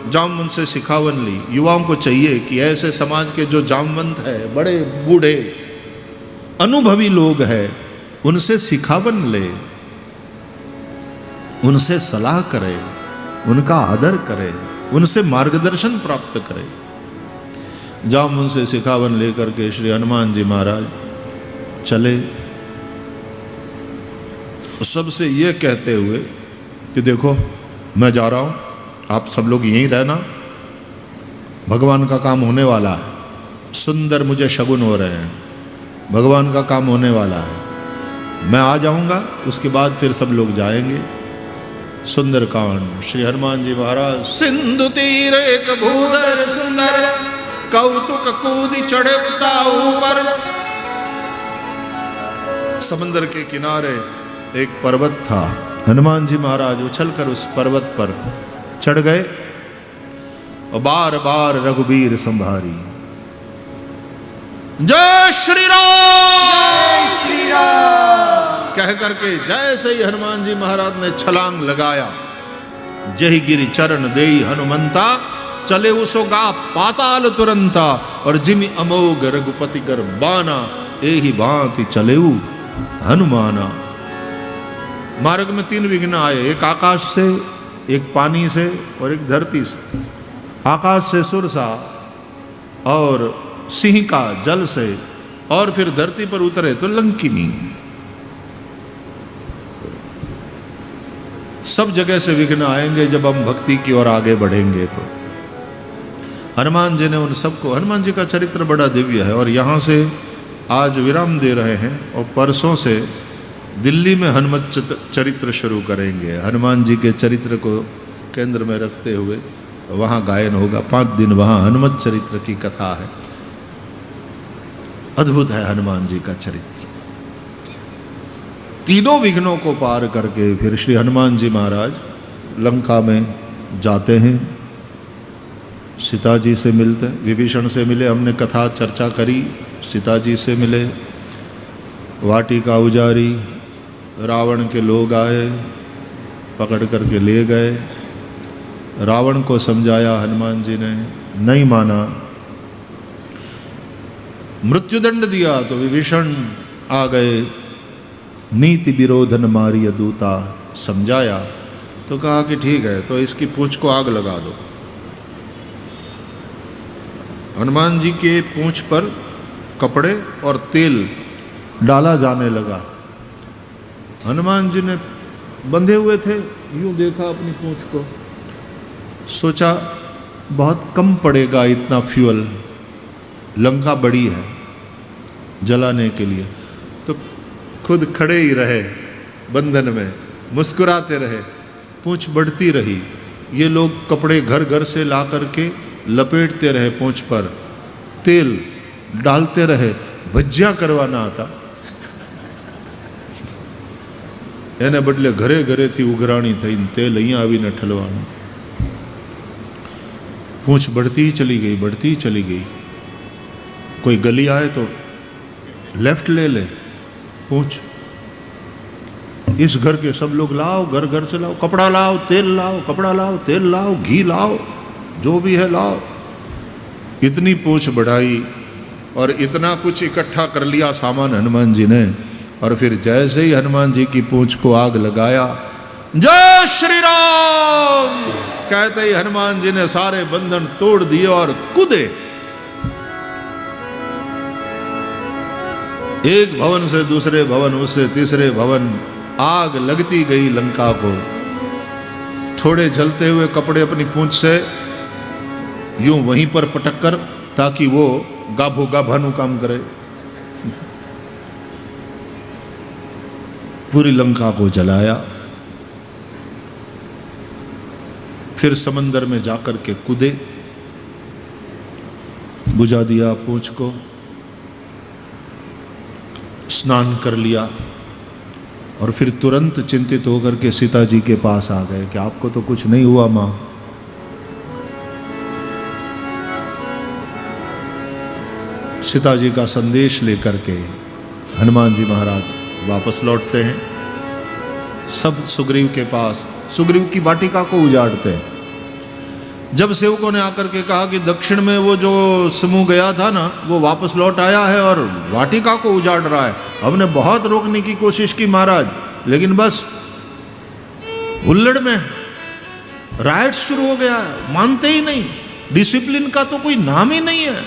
जामवंत से सिखावन ली। युवाओं को चाहिए कि ऐसे समाज के जो जामवंत है, बड़े बूढ़े अनुभवी लोग हैं, उनसे सिखावन ले, उनसे सलाह करे, उनका आदर करे, उनसे मार्गदर्शन प्राप्त करे। जामुन से सिखावन लेकर के श्री हनुमान जी महाराज चले, सबसे ये कहते हुए कि देखो मैं जा रहा हूं, आप सब लोग यहीं रहना, भगवान का काम होने वाला है। सुंदर मुझे शगुन हो रहे हैं, भगवान का काम होने वाला है। मैं आ जाऊंगा, उसके बाद फिर सब लोग जाएंगे। सुंदर कांड। श्री हनुमान जी महाराज सिंधु तीर एक भूधर सुंदर, कौतुक कूदी चढ़े उता ऊपर। समंदर के किनारे एक पर्वत था। हनुमान जी महाराज उछलकर उस पर्वत पर चढ़ गए और बार बार रघुबीर संभारी। जय श्री राम श्री राम कह करके जैसे ही हनुमान जी महाराज ने छलांग लगाया, जही गिरि चरण देई हनुमंता, चले उसो गा पाताल तुरंता। और जिमि अमोघ रघुपति कर बाना, एहि भांति चलेऊ हनुमाना। मार्ग में 3 विघ्न आए, एक आकाश से, एक पानी से और एक धरती से। आकाश से सुरसा और सिंह का जल से, और फिर धरती पर उतरे तो लंकिनी। सब जगह से विघ्न आएंगे जब हम भक्ति की ओर आगे बढ़ेंगे। तो हनुमान जी ने उन सबको, हनुमान जी का चरित्र बड़ा दिव्य है। और यहाँ से आज विराम दे रहे हैं और परसों से दिल्ली में हनुमत चरित्र शुरू करेंगे। हनुमान जी के चरित्र को केंद्र में रखते हुए वहाँ गायन होगा। 5 दिन वहाँ हनुमत चरित्र की कथा है। अद्भुत है हनुमान जी का चरित्र। तीनों विघ्नों को पार करके फिर श्री हनुमान जी महाराज लंका में जाते हैं। सीता जी से मिलते हैं, विभीषण से मिले, हमने कथा चर्चा करी। सीता जी से मिले, वाटिका उजारी, रावण के लोग आए, पकड़ करके ले गए। रावण को समझाया हनुमान जी ने, नहीं माना, मृत्युदंड दिया तो विभीषण आ गए। नीति विरोधन मारिय दूता, समझाया तो कहा कि ठीक है, तो इसकी पूंछ को आग लगा दो। हनुमान जी के पूंछ पर कपड़े और तेल डाला जाने लगा। हनुमान जी ने बंधे हुए थे, यूं देखा अपनी पूंछ को, सोचा बहुत कम पड़ेगा इतना फ्यूल, लंका बड़ी है जलाने के लिए। तो खुद खड़े ही रहे बंधन में, मुस्कुराते रहे, पूंछ बढ़ती रही। ये लोग कपड़े घर घर से ला करके लपेटते रहे पूंछ पर, तेल डालते रहे। भज्जियां करवाना आता એને બદલે ઘરે ઘરેથી ઉઘરાણી થઈને તેલ અહીંયા આવીને ઠલવાનું। पूंछ बढ़ती ही चली गई, बढ़ती ही चली गई। कोई गली आए तो लेफ्ट ले ले पूंछ। इस घर के सब लोग लाओ, घर घर से लाओ, कपड़ा लाओ, तेल लाओ, कपड़ा लाओ, तेल लाओ, घी लाओ, जो भी है लाओ। इतनी पूंछ बढ़ाई और इतना कुछ इकट्ठा कर लिया सामान हनुमान जी ने। और फिर जैसे ही हनुमान जी की पूंछ को आग लगाया, जय श्री राम कहते ही हनुमान जी ने सारे बंधन तोड़ दिए और कूदे। एक भवन से दूसरे भवन, उससे तीसरे भवन, आग लगती गई लंका को। थोड़े जलते हुए कपड़े अपनी पूंछ से यूं वहीं पर पटक कर, ताकि वो गाभो गाभानु काम करे। पूरी लंका को जलाया। फिर समंदर में जाकर के कूदे, बुझा दिया पूंछ को, स्नान कर लिया और फिर तुरंत चिंतित होकर के सीता जी के पास आ गए कि आपको तो कुछ नहीं हुआ मां। सीता जी का संदेश लेकर के हनुमान जी महाराज वापस लौटते हैं। सब सुग्रीव के पास, सुग्रीव की वाटिका को उजाड़ते हैं। जब सेवकों ने आकर के कहा कि दक्षिण में वो जो समूह गया था ना, वो वापस लौट आया है और वाटिका को उजाड़ रहा है। हमने बहुत रोकने की कोशिश की महाराज, लेकिन बस हुल्लड़ में राइट शुरू हो गया, मानते ही नहीं, डिसिप्लिन का तो कोई नाम ही नहीं है।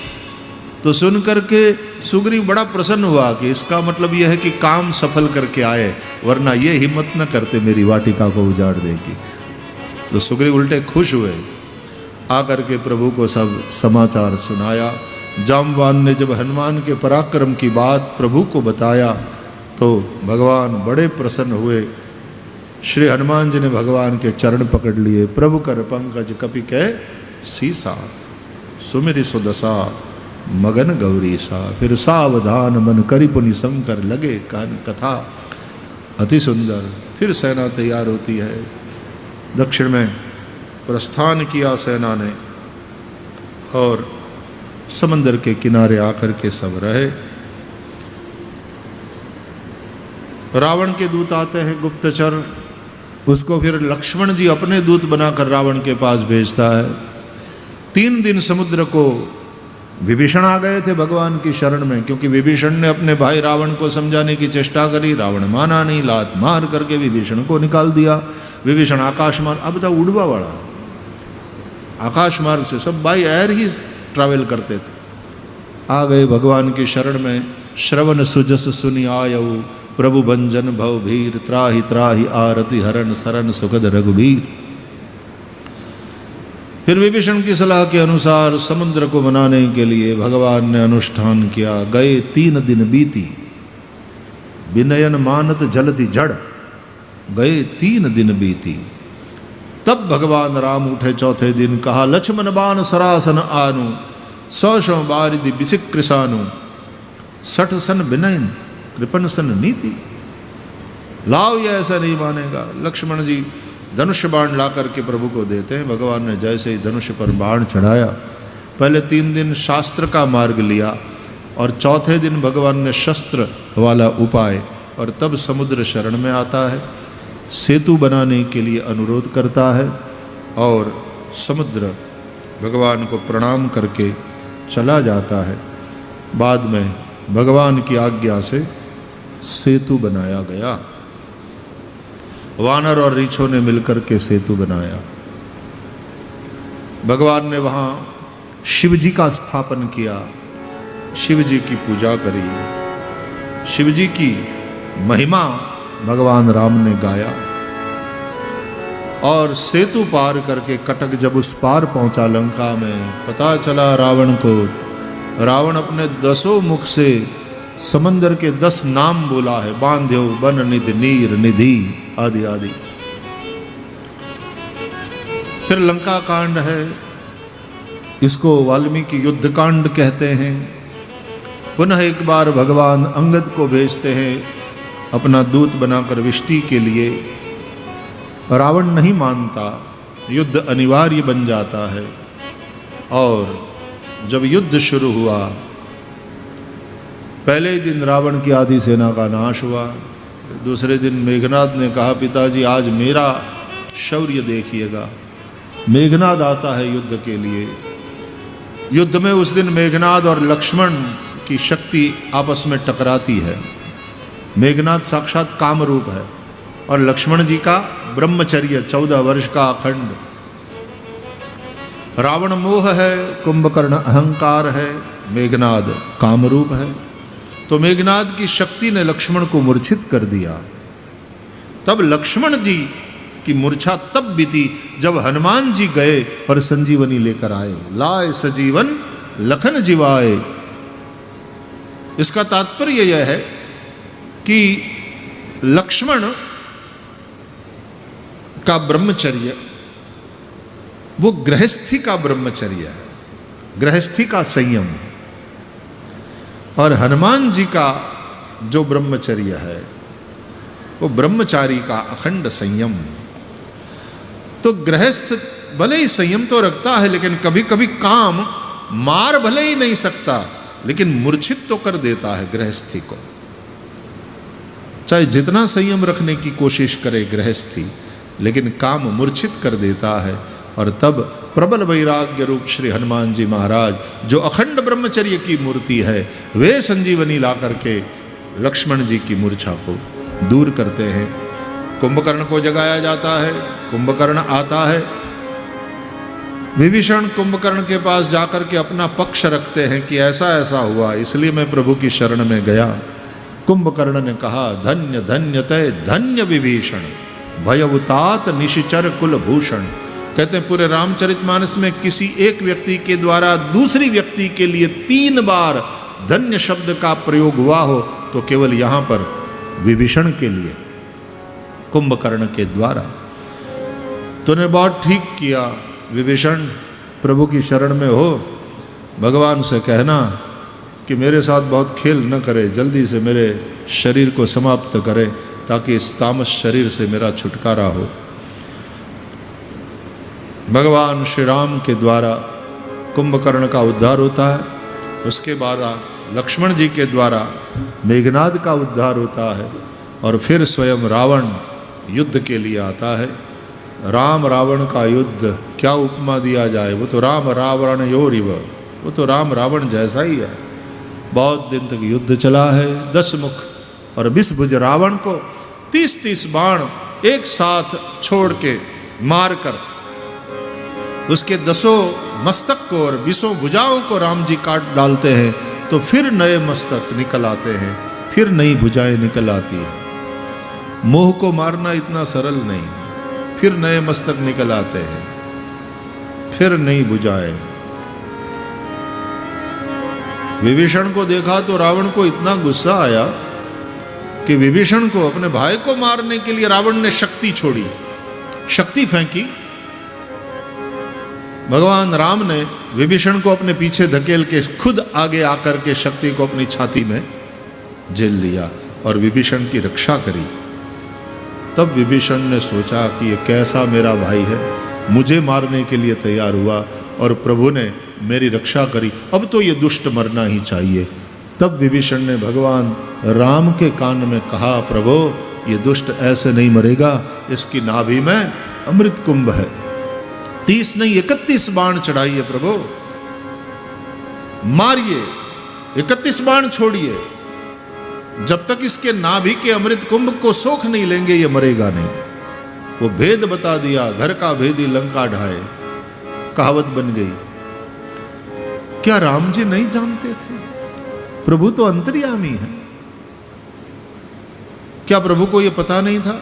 तो सुन करके सुग्रीव बड़ा प्रसन्न हुआ कि इसका मतलब यह है कि काम सफल करके आए, वरना ये हिम्मत न करते मेरी वाटिका को उजाड़ देगी। तो सुग्रीव उल्टे खुश हुए, आकर के प्रभु को सब समाचार सुनाया। जामवान ने जब हनुमान के पराक्रम की बात प्रभु को बताया तो भगवान बड़े प्रसन्न हुए। श्री हनुमान जी ने भगवान के चरण पकड़ लिए। प्रभु कर पंकज कपि कह सीसा, सुमिरि सुदशा मगन गौरी सा। फिर सावधान मन करि पुनि शंकर लगे कान कथा अति सुंदर। फिर सेना तैयार होती है। दक्षिण में प्रस्थान किया सेना ने और समंदर के किनारे आकर के सब रहे। रावण के दूत आते हैं गुप्तचर, उसको फिर लक्ष्मण जी अपने दूत बनाकर रावण के पास भेजता है। 3 दिन समुद्र को विभीषण आ गए थे भगवान की शरण में, क्योंकि विभीषण ने अपने भाई रावण को समझाने की चेष्टा करी, रावण माना नहीं, लात मार करके विभीषण को निकाल दिया। विभीषण आकाश मार्ग, अब तो उड़वा वाला आकाश मार्ग से सब बाई एयर ही ट्रैवल करते थे, आ गए भगवान की शरण में। श्रवण सुजस सुनि आयऊ प्रभु भंजन भव भीर, त्राहि त्राहि आरति हरण शरण सुखद रघुबीर। फिर विभीषण की सलाह के अनुसार समुद्र को बनाने के लिए भगवान ने अनुष्ठान किया। गए 3 दिन बीती, विनयन मानत जलति जड़। गए 3 दिन बीती, तब भगवान राम उठे चौथे दिन, कहा लक्ष्मण बाण सरासन आनु, 100 बारिधि बिसिक कृसानु, 60 सन विनयन कृपन सन नीति। लाव ये ऐसा नहीं मानेगा। लक्ष्मण जी धनुष बाण ला करके प्रभु को देते हैं। भगवान ने जैसे ही धनुष पर बाण चढ़ाया, पहले 3 दिन शास्त्र का मार्ग लिया और चौथे दिन भगवान ने शस्त्र वाला उपाय, और तब समुद्र शरण में आता है, सेतु बनाने के लिए अनुरोध करता है और समुद्र भगवान को प्रणाम करके चला जाता है। बाद में भगवान की आज्ञा से सेतु बनाया गया। वानर और रीछों ने मिलकर के सेतु बनाया। भगवान ने वहाँ शिव जी का स्थापन किया, शिव जी की पूजा करी, शिव जी की महिमा भगवान राम ने गाया। और सेतु पार करके कटक जब उस पार पहुंचा लंका में, पता चला रावण को, रावण अपने 10 मुख से समंदर के 10 नाम बोला है, बांध्यो बन निधि नीर निधि आदि आदि। फिर लंका कांड है, इसको वाल्मीकि युद्ध कांड कहते हैं। पुनः एक बार भगवान अंगद को भेजते हैं अपना दूत बनाकर विष्टि के लिए। रावण नहीं मानता, युद्ध अनिवार्य बन जाता है। और जब युद्ध शुरू हुआ, पहले दिन रावण की आधी सेना का नाश हुआ। दूसरे दिन मेघनाद ने कहा पिताजी आज मेरा शौर्य देखिएगा। मेघनाद आता है युद्ध के लिए। युद्ध में उस दिन मेघनाद और लक्ष्मण की शक्ति आपस में टकराती है। मेघनाद साक्षात काम रूप है और लक्ष्मण जी का ब्रह्मचर्य 14 वर्ष का अखंड। रावण मोह है, कुंभकर्ण अहंकार है, मेघनाद काम रूप है। तो मेघनाद की शक्ति ने लक्ष्मण को मूर्छित कर दिया। तब लक्ष्मण जी की मूर्छा तब बीती जब हनुमान जी गए और संजीवनी लेकर आए। लाए सजीवन लखन जीवाए। इसका तात्पर्य यह है कि लक्ष्मण का ब्रह्मचर्य वो गृहस्थी का ब्रह्मचर्य है, गृहस्थी का संयम। और हनुमान जी का जो ब्रह्मचर्य है वो ब्रह्मचारी का अखंड संयम। तो गृहस्थ भले ही संयम तो रखता है, लेकिन कभी कभी काम मार भले ही नहीं सकता, लेकिन मूर्छित तो कर देता है गृहस्थी को। चाहे जितना संयम रखने की कोशिश करे गृहस्थी, लेकिन काम मूर्छित कर देता है। और तब प्रबल वैराग्य रूप श्री हनुमान जी महाराज, जो अखंड ब्रह्मचर्य की मूर्ति है, वे संजीवनी ला करके लक्ष्मण जी की मूर्छा को दूर करते हैं। कुंभकर्ण को जगाया जाता है, कुंभकर्ण आता है। विभीषण कुंभकर्ण के पास जाकर के अपना पक्ष रखते हैं कि ऐसा ऐसा हुआ, इसलिए मैं प्रभु की शरण में गया। कुंभकर्ण ने कहा धन्य धन्य तय धन्य विभीषण, भयउतात निशिचर कुल भूषण। कहते हैं पूरे रामचरितमानस में किसी एक व्यक्ति के द्वारा दूसरी व्यक्ति के लिए 3 बार धन्य शब्द का प्रयोग हुआ हो तो केवल यहां पर विभीषण के लिए, कुंभकर्ण के द्वारा। तूने बहुत ठीक किया विभीषण, प्रभु की शरण में हो, भगवान से कहना कि मेरे साथ बहुत खेल न करे, जल्दी से मेरे शरीर को समाप्त करे ताकि इस तामस शरीर से मेरा छुटकारा हो। भगवान श्री राम के द्वारा कुंभकर्ण का उद्धार होता है। उसके बाद लक्ष्मण जी के द्वारा मेघनाद का उद्धार होता है और फिर स्वयं रावण युद्ध के लिए आता है। राम रावण का युद्ध, क्या उपमा दिया जाए, वो तो राम रावण योरिव, वो तो राम रावण जैसा ही है। बहुत दिन तक युद्ध चला है। 10 मुख और 20 भुज रावण को 30-30 बाण एक साथ छोड़ के मार कर उसके 10 मस्तक को और 20 भुजाओं को राम जी काट डालते हैं, तो फिर नए मस्तक निकल आते हैं, फिर नई भुजाएं निकल आती हैं। मोह को मारना इतना सरल नहीं, फिर नए मस्तक निकल आते हैं, फिर नई भुजाएं। विभीषण को देखा तो रावण को इतना गुस्सा आया कि विभीषण को, अपने भाई को मारने के लिए रावण ने शक्ति छोड़ी, शक्ति फेंकी। भगवान राम ने विभीषण को अपने पीछे धकेल के खुद आगे आकर के शक्ति को अपनी छाती में झेल लिया और विभीषण की रक्षा करी। तब विभीषण ने सोचा कि ये कैसा मेरा भाई है, मुझे मारने के लिए तैयार हुआ और प्रभु ने मेरी रक्षा करी, अब तो ये दुष्ट मरना ही चाहिए। तब विभीषण ने भगवान राम के कान में कहा, प्रभु ये दुष्ट ऐसे नहीं मरेगा, इसकी नाभि में अमृत कुंभ है। 30 नहीं 31 बाण चढ़ाइए प्रभु, मारिए, 31 बाण छोड़िए, जब तक इसके नाभि के अमृत कुंभ को सोख नहीं लेंगे ये मरेगा नहीं। वो भेद बता दिया, घर का भेदी लंका ढाए, कहावत बन गई। क्या राम जी नहीं जानते थे? प्रभु तो अंतर्यामी है। क्या प्रभु को यह पता नहीं था?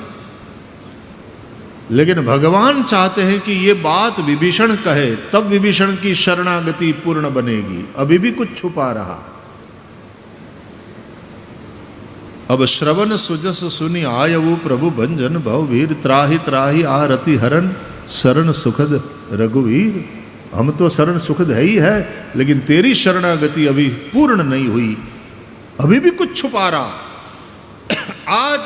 लेकिन भगवान चाहते हैं कि ये बात विभीषण कहे, तब विभीषण की शरणागति पूर्ण बनेगी। अभी भी कुछ छुपा रहा। अब श्रवण सुजस सुनि आयवु प्रभु भंजन भववीर, त्राहि त्राहि आरति हरण शरण सुखद रघुवीर। हम तो शरण सुखद है ही है, लेकिन तेरी शरणागति अभी पूर्ण नहीं हुई, अभी भी कुछ छुपा रहा। आज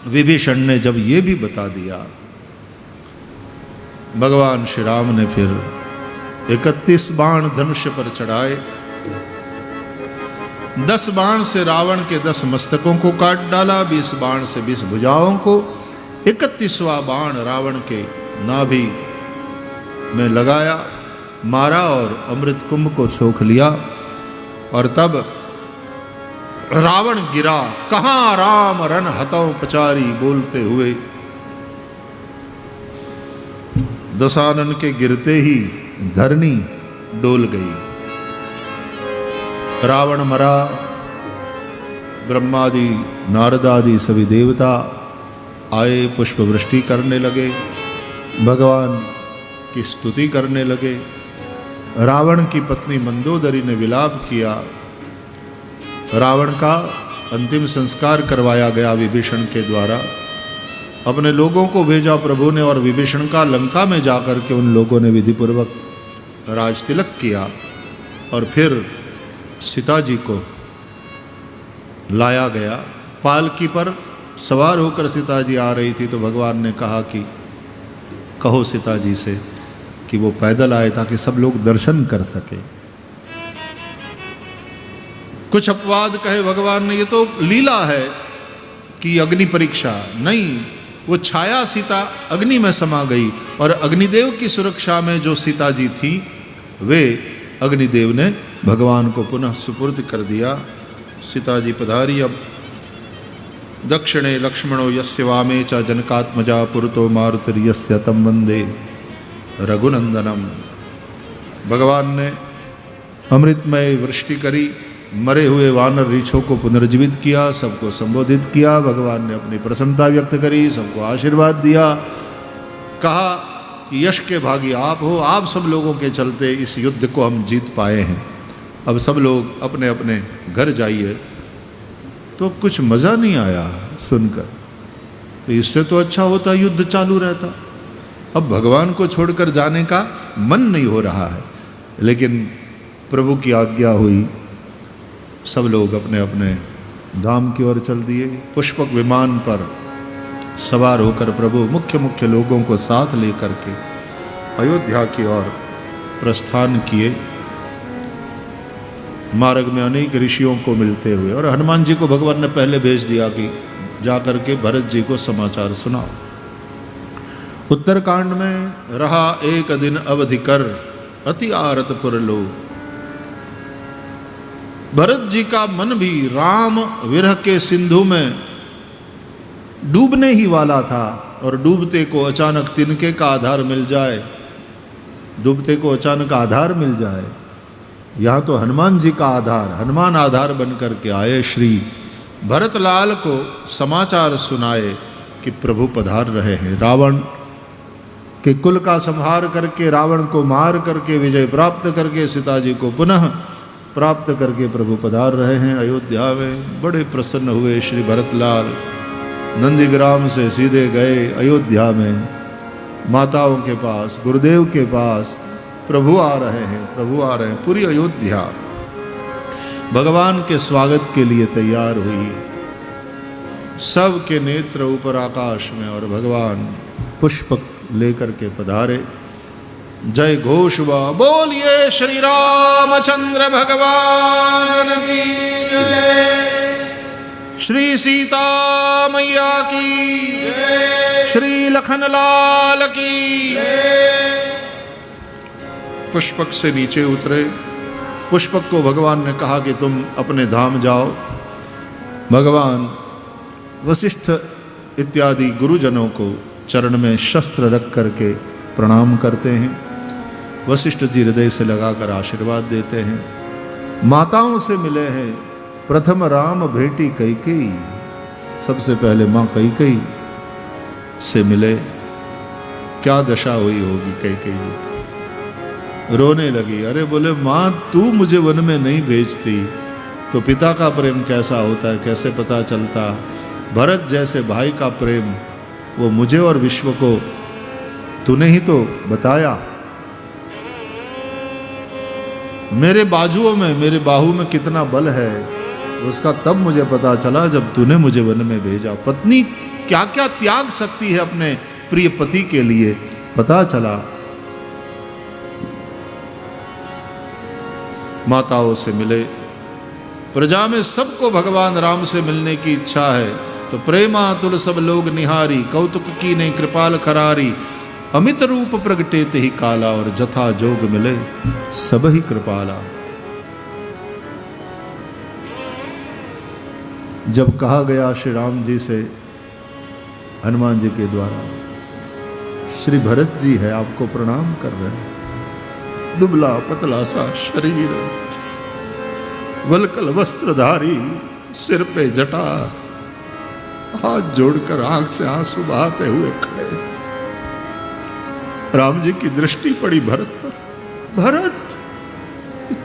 विभीषण ने जब ये भी बता दिया, भगवान श्री राम ने फिर 31 बाण धनुष पर चढ़ाए। 10 बाण से रावण के 10 मस्तकों को काट डाला, 20 बाण से 20 भुजाओं को। 31वां बाण रावण के नाभि में लगाया, मारा और अमृत कुंभ को सोख लिया। और तब रावण गिरा, कहां राम रन हतौ पचारी, बोलते हुए दशानन के गिरते ही धरनी डोल गई। रावण मरा। ब्रह्मादि नारदादि सभी देवता आए, पुष्प वृष्टि करने लगे, भगवान की स्तुति करने लगे। रावण की पत्नी मंदोदरी ने विलाप किया। रावण का अंतिम संस्कार करवाया गया विभीषण के द्वारा। अपने लोगों को भेजा प्रभु ने, और विभीषण का लंका में जाकर के उन लोगों ने विधिपूर्वक राज तिलक किया। और फिर सीता जी को लाया गया। पालकी पर सवार होकर सीता जी आ रही थी, तो भगवान ने कहा कि कहो सीता जी से कि वो पैदल आए ताकि सब लोग दर्शन कर सके। कुछ अपवाद कहे भगवान ने, ये तो लीला है कि अग्नि परीक्षा नहीं, वो छाया सीता अग्नि में समा गई, और अग्निदेव की सुरक्षा में जो सीता जी थी वे अग्निदेव ने भगवान को पुनः सुपुर्द कर दिया। सीता जी पधारी। अब दक्षिणे लक्ष्मणो यस्य वामे च जनकात्मजा पुरतो मारुतिर्यस्य तं वंदे रघुनंदनम। भगवान ने अमृतमय वृष्टि करी, मरे हुए वानर रीछों को पुनर्जीवित किया, सबको संबोधित किया। भगवान ने अपनी प्रसन्नता व्यक्त करी, सबको आशीर्वाद दिया, कहा कि यश के भागी आप हो, आप सब लोगों के चलते इस युद्ध को हम जीत पाए हैं। अब सब लोग अपने अपने घर जाइए। तो कुछ मज़ा नहीं आया सुनकर, तो इससे तो अच्छा होता युद्ध चालू रहता। अब भगवान को छोड़कर जाने का मन नहीं हो रहा है, लेकिन प्रभु की आज्ञा हुई, सब लोग अपने अपने धाम की ओर चल दिए। पुष्पक विमान पर सवार होकर प्रभु मुख्य मुख्य लोगों को साथ लेकर के अयोध्या की ओर प्रस्थान किए। मार्ग में अनेक ऋषियों को मिलते हुए, और हनुमान जी को भगवान ने पहले भेज दिया कि जाकर के भरत जी को समाचार सुनाओ। उत्तरकांड में रहा एक दिन अवधि कर अति आरत पुर लो। भरत जी का मन भी राम विरह के सिंधु में डूबने ही वाला था, और डूबते को अचानक तिनके का आधार मिल जाए, डूबते को अचानक आधार मिल जाए। यहाँ तो हनुमान जी का आधार, हनुमान आधार बन करके आए, श्री भरतलाल को समाचार सुनाए कि प्रभु पधार रहे हैं। रावण के कुल का संहार करके, रावण को मार करके, विजय प्राप्त करके, सीता जी को पुनः प्राप्त करके प्रभु पधार रहे हैं अयोध्या में। बड़े प्रसन्न हुए श्री भरतलाल। नंदीग्राम से सीधे गए अयोध्या में, माताओं के पास, गुरुदेव के पास। प्रभु आ रहे हैं, प्रभु आ रहे हैं। पूरी अयोध्या भगवान के स्वागत के लिए तैयार हुई। सबके नेत्र ऊपर आकाश में, और भगवान पुष्पक लेकर के पधारे। जय घोष हुआ, बोलिए श्री रामचंद्र भगवान की जय, श्री सीता मैया की, श्री लखन लाल की। पुष्पक से नीचे उतरे। पुष्पक को भगवान ने कहा कि तुम अपने धाम जाओ। भगवान वशिष्ठ इत्यादि गुरुजनों को चरण में शस्त्र रख करके प्रणाम करते हैं। वशिष्ठ जी हृदय से लगाकर आशीर्वाद देते हैं। माताओं से मिले हैं। प्रथम राम भेटी कैकेयी, सबसे पहले माँ कैकेयी से मिले। क्या दशा हुई होगी कैकेयी, रोने लगी। अरे बोले माँ, तू मुझे वन में नहीं भेजती तो पिता का प्रेम कैसा होता है, कैसे पता चलता। भरत जैसे भाई का प्रेम वो मुझे और विश्व को तूने ही तो बताया। मेरे बाजुओं में, मेरे बाहू में कितना बल है उसका तब मुझे पता चला जब तूने मुझे वन में भेजा। पत्नी क्या क्या त्याग सकती है अपने प्रिय पति के लिए, पता चला। माताओं से मिले। प्रजा में सबको भगवान राम से मिलने की इच्छा है, तो प्रेमातुल सब लोग निहारी, कौतुक की ने कृपाल खरारी। अमित रूप प्रगटे ते ही काला, और जथा जोग मिले सब ही कृपाला। जब कहा गया श्री राम जी से हनुमान जी के द्वारा, श्री भरत जी है आपको प्रणाम कर रहे हैं। दुबला पतला सा शरीर, वलकल वस्त्रधारी, सिर पे जटा, हाथ जोड़कर आंख से आंसू बहाते हुए खड़े। राम जी की दृष्टि पड़ी भरत पर। भरत,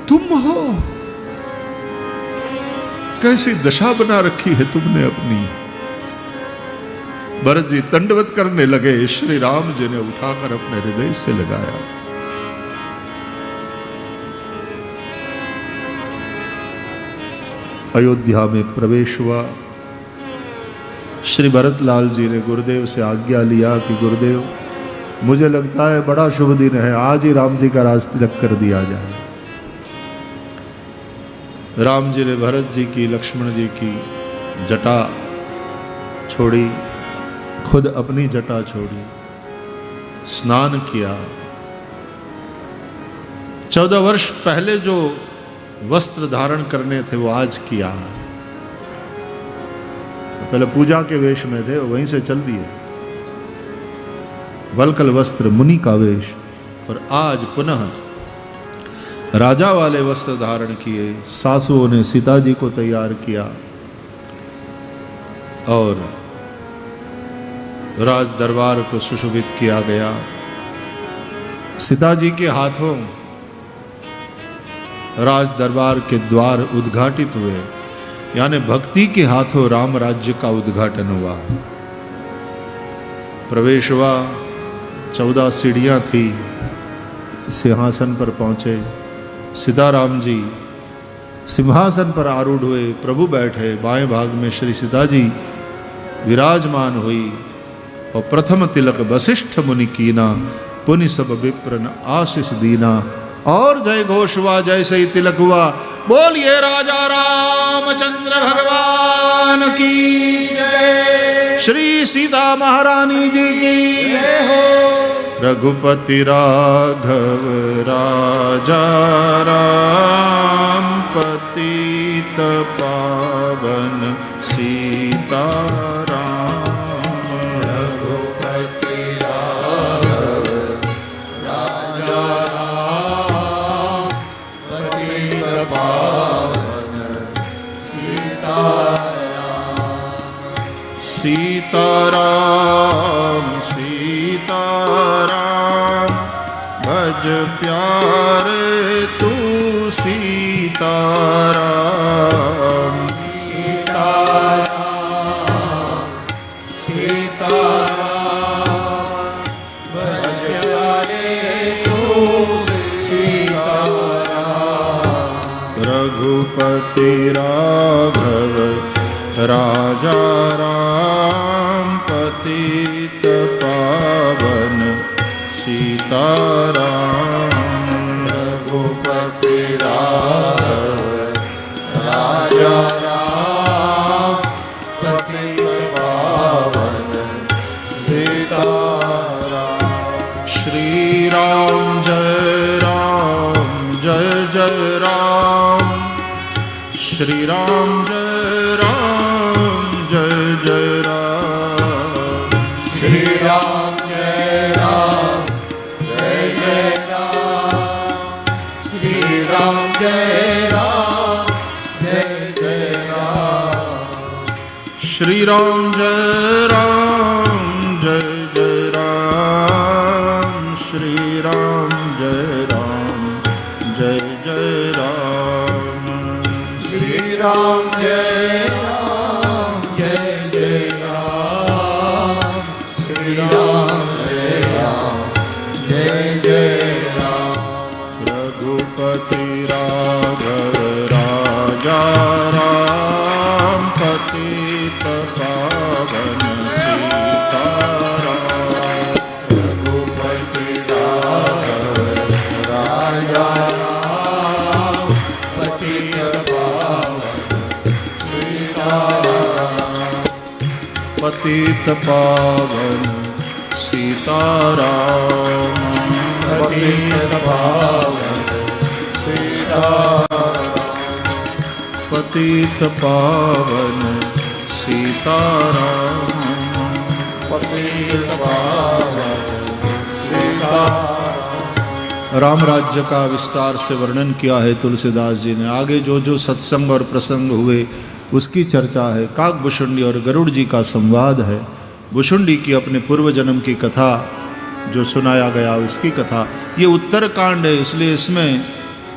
तुम हो? कैसी दशा बना रखी है तुमने अपनी। भरत जी दंडवत करने लगे। श्री राम जी ने उठाकर अपने हृदय से लगाया। अयोध्या में प्रवेश हुआ। श्री भरतलाल जी ने गुरुदेव से आज्ञा लिया कि गुरुदेव, मुझे लगता है बड़ा शुभ दिन है, आज ही राम जी का राज तिलक कर दिया जाए। राम जी ने भरत जी की, लक्ष्मण जी की जटा छोड़ी, खुद अपनी जटा छोड़ी, स्नान किया। 14 वर्ष पहले जो वस्त्र धारण करने थे वो आज किया। पहले पूजा के वेश में थे, वहीं से चल दिए। वलकल वस्त्र, मुनि का वेश, और आज पुनः राजा वाले वस्त्र धारण किए। सासुओं ने सीता जी को तैयार किया और राज दरबार को सुशोभित किया गया। सीता जी के हाथों राज दरबार के द्वार उद्घाटित हुए, यानी भक्ति के हाथों राम राज्य का उद्घाटन हुआ। प्रवेश हुआ। 14 सीढ़ियां थी। सिंहासन पर पहुंचे। सीताराम जी सिंहासन पर आरूढ़ हुए, प्रभु बैठे, बाएं भाग में श्री सीता जी विराजमान हुई और प्रथम तिलक वशिष्ठ मुनि कीना, पुनि सब विप्रन आशीष दीना। और जय घोष हुआ, जैसे ही तिलक हुआ, बोलिए राजा रामचंद्र भगवान की जय, श्री सीता महारानी जी की जय हो। रघुपति राघव राजा राम, पतित पावन सीताराम। सीताराम सीताराम, भज प्यारे तू सीताराम। सीताराम सीताराम, भज प्यारे तू सीताराम। रघुपति राघव राजा राम, पतित पावन सीताराम। रघुपति राघव राजा राम, पतित पावन सीताराम। श्री राम जय जय राम, श्री राम जय जय राम, श्री राम जय जय राम, श्री राम जय जय राम। श्री राम जय जय राम, श्री राम जय जय राम। श्री राम जय रघुपति राघव राजा राम, पतित पावन सीताराम। रघुपति राघव राजा राम, पतित पावन सीताराम। पतित पावन सीताराम, पतित पावन सीताराम। पतित पावन सीताराम, पतित पावन सीताराम। राम राज्य का विस्तार से वर्णन किया है तुलसीदास जी ने। आगे जो जो सत्संग और प्रसंग हुए उसकी चर्चा है। काकभूषुंडी और गरुड़ जी का संवाद है। भुषुंडी की अपने पूर्व जन्म की कथा जो सुनाया गया उसकी कथा। ये उत्तरकांड है, इसलिए इसमें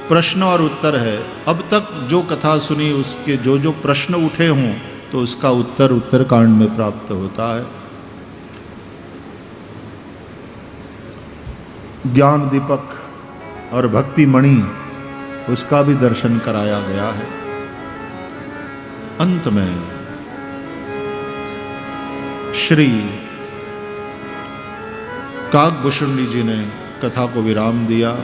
प्रश्न और उत्तर है। अब तक जो कथा सुनी उसके जो जो प्रश्न उठे हों तो उसका उत्तर उत्तरकांड में प्राप्त होता है। ज्ञान दीपक और भक्ति मणि उसका भी दर्शन कराया गया है। अंत में श्री काकभूषुंडी जी ने कथा को विराम दिया।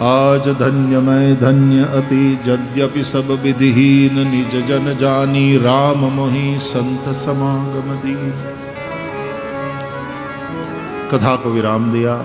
आज धन्य मैं धन्य अति, यद्यपि सब विधिहीन, निज जन जानी राम मोहि संत समागम दीन। कथा को विराम दिया।